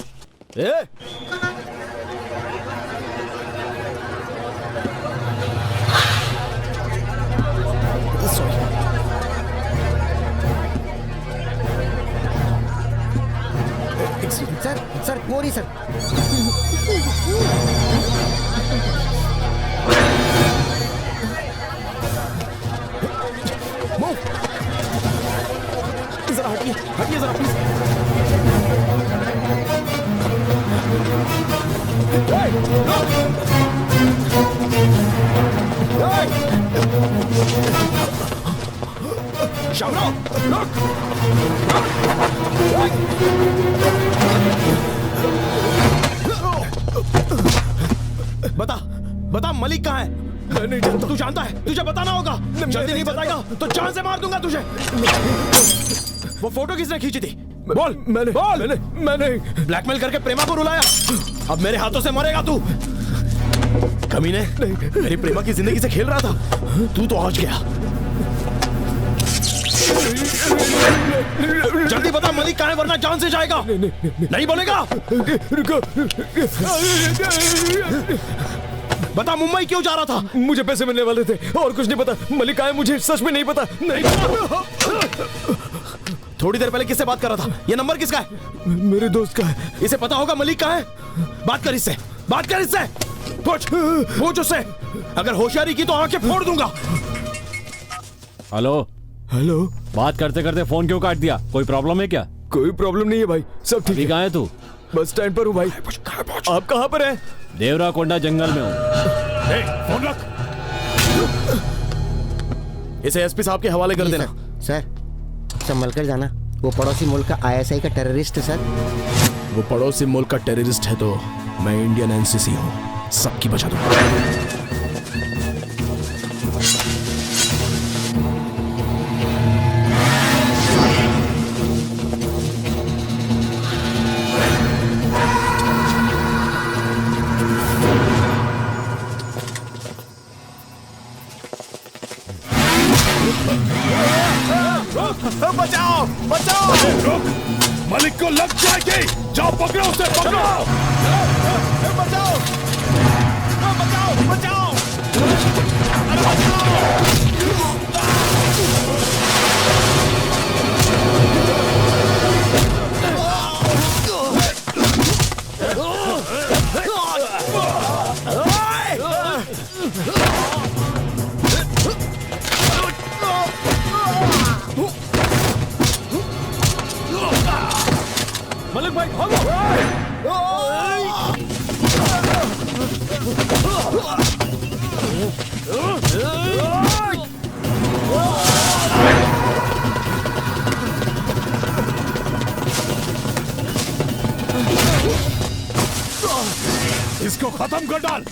सर, सर, मोरी सर। जरा हटिए, हटिए जरा प्लीज। शामराव, बता, बता मलिक कहाँ है? मैं नहीं जानता। तू जानता है? तुझे बताना होगा। जल्दी नहीं बताएगा तो जान से मार दूंगा तुझे। वो फोटो किसने खींची थी? बोल। मैंने ब्लैकमेल करके प्रेमा को रुलाया। अब मेरे हाथों से मरेगा तू। कमीने, मेरी प्रेमा की जिंदगी से खेल रहा था, तू तो आज गया। जल्दी बता मलिक कहाँ है, वरना जान से जाएगा। नहीं बोलेगा? बता मुंबई क्यों जा रहा था? मुझे पैसे मिलने वाले थे और कुछ नहीं पता। मलिक कहाँ है मुझे सच में नहीं पता। नहीं पता। थोड़ी देर पहले किससे बात कर रहा था? ये नंबर किसका है? मेरे दोस्त का है। इसे पता होगा मलिक कहाँ है? बात कर इससे, बात कर इससे। पूछ उससे। अगर होशियारी की तो आंखें फोड़ दूंगा। हेलो हेलो, बात करते करते फोन क्यों काट दिया? कोई प्रॉब्लम है क्या? कोई प्रॉब्लम नहीं है भाई, सब ठीक है। कहाँ है तू? बस स्टैंड पर हूँ भाई। आप कहाँ पर हैं? देवरा कोंडा जंगल में हूँ। फोन रख। इसे एसपी साहब के हवाले कर देना। सर, संभल कर जाना, वो पड़ोसी मुल्क का ISI का टेररिस्ट है सर। वो पड़ोसी मुल्क का टेररिस्ट है तो मैं इंडियन NCC हूँ, सबकी बचा दूंगा। बचाओ, बचाओ! रुक, मलिक को लग जाएगी। जाओ पकड़ो उसे, पकड़ो! बचाओ, बचाओ, बचाओ! अरे बचाओ! मलिक भाई भागो! इसको खत्म कर डाल।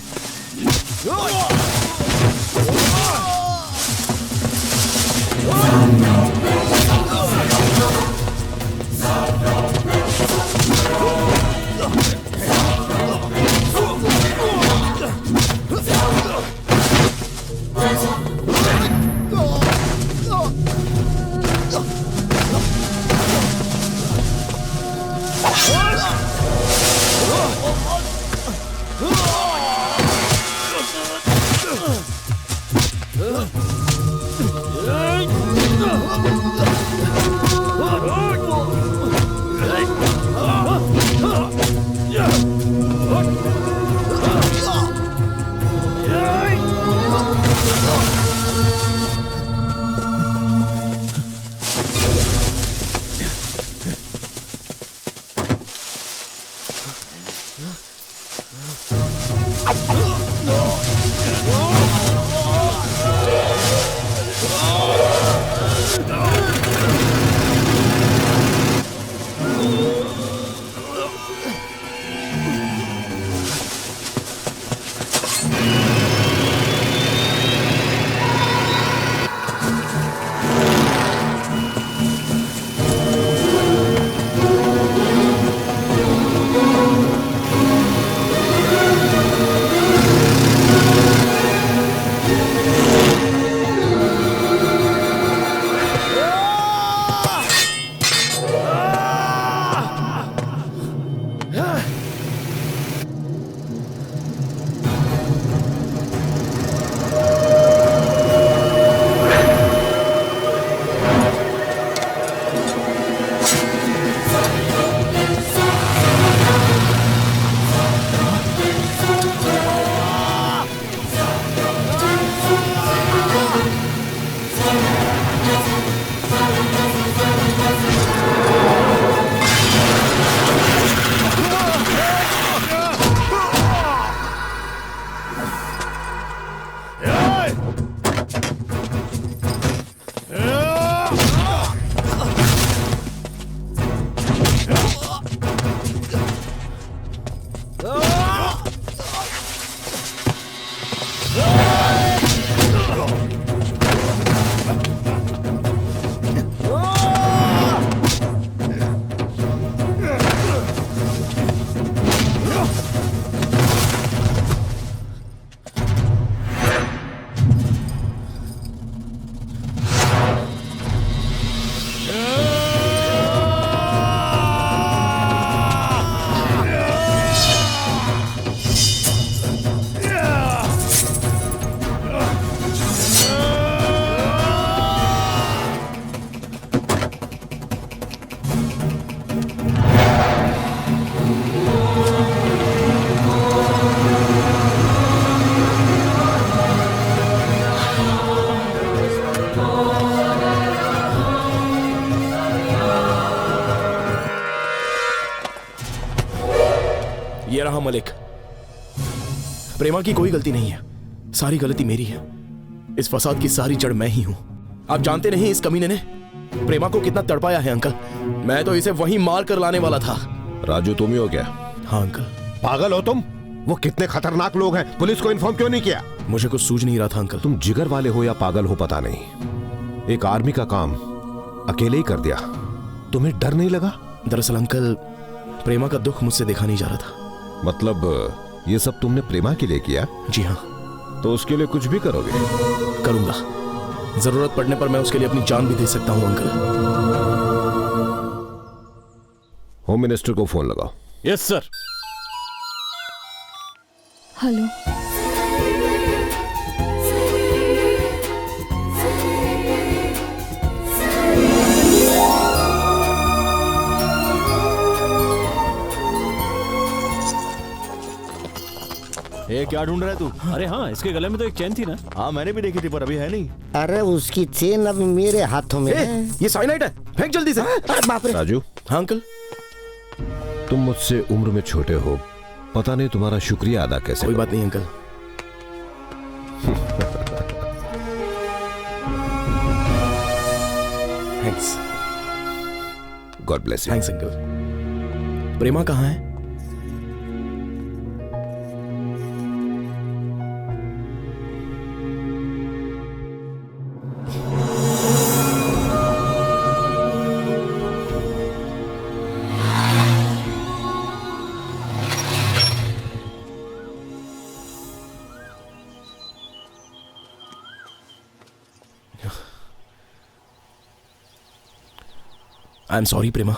ये रहा मलिक। प्रेमा की कोई गलती नहीं है, सारी गलती मेरी है। इस फसाद की सारी जड़ मैं ही हूं। आप जानते नहीं इस कमीने ने प्रेमा को कितना तड़पाया है अंकल। मैं तो इसे वहीं मार कर लाने वाला था। राजू तुम ही हो क्या? हाँ अंकल। पागल हो तुम? वो कितने खतरनाक लोग हैं, पुलिस को इन्फॉर्म क्यों नहीं किया? मुझे कुछ सूझ नहीं रहा था अंकल। तुम जिगर वाले हो या पागल हो पता नहीं, एक आर्मी का काम अकेले ही कर दिया। तुम्हें डर नहीं लगा? दरअसल अंकल, प्रेमा का दुख मुझसे देखा नहीं जा रहा था। मतलब ये सब तुमने प्रेमा के लिए किया? जी हाँ। तो उसके लिए कुछ भी करोगे? करूंगा, जरूरत पड़ने पर मैं उसके लिए अपनी जान भी दे सकता हूं अंकल। होम मिनिस्टर को फोन लगाओ। Yes sir. हेलो। ये क्या ढूंढ रहा है तू? अरे हाँ, इसके गले में तो एक चेन थी ना। हाँ मैंने भी देखी थी पर अभी है नहीं। अरे उसकी चेन अब मेरे हाथों में है। ये साइनाइड है, फेंक जल्दी से। अरे बाप रे। राजू। हाँ अंकल। तुम मुझसे उम्र में छोटे हो, पता नहीं तुम्हारा शुक्रिया अदा कैसे। कोई बात नहीं uncle. Thanks. God bless you. Thanks uncle. Prema कहाँ है? प्रेमा कहाँ है? अंकल, प्रेमा? प्रेमा कहाँ है? प्रेमा? आई एम सॉरी प्रेमा,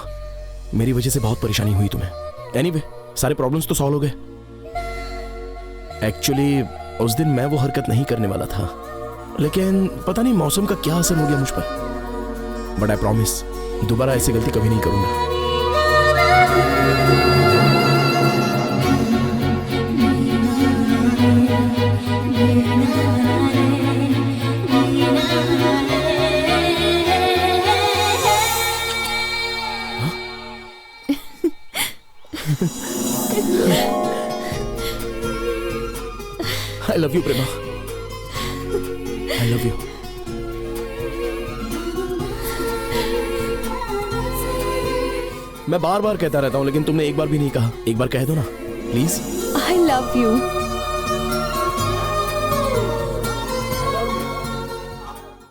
मेरी वजह से बहुत परेशानी हुई तुम्हें। एनीवे, सारे प्रॉब्लम्स तो सॉल्व हो गए। एक्चुअली उस दिन मैं वो हरकत नहीं करने वाला था, लेकिन पता नहीं मौसम का क्या असर हो गया मुझ पर। बट आई प्रॉमिस दोबारा ऐसी गलती कभी नहीं करूंगा। I love you, Prema. I love you। मैं बार बार कहता रहता हूँ, लेकिन तुमने एक बार भी नहीं कहा। एक बार कह दो ना प्लीज। I love you।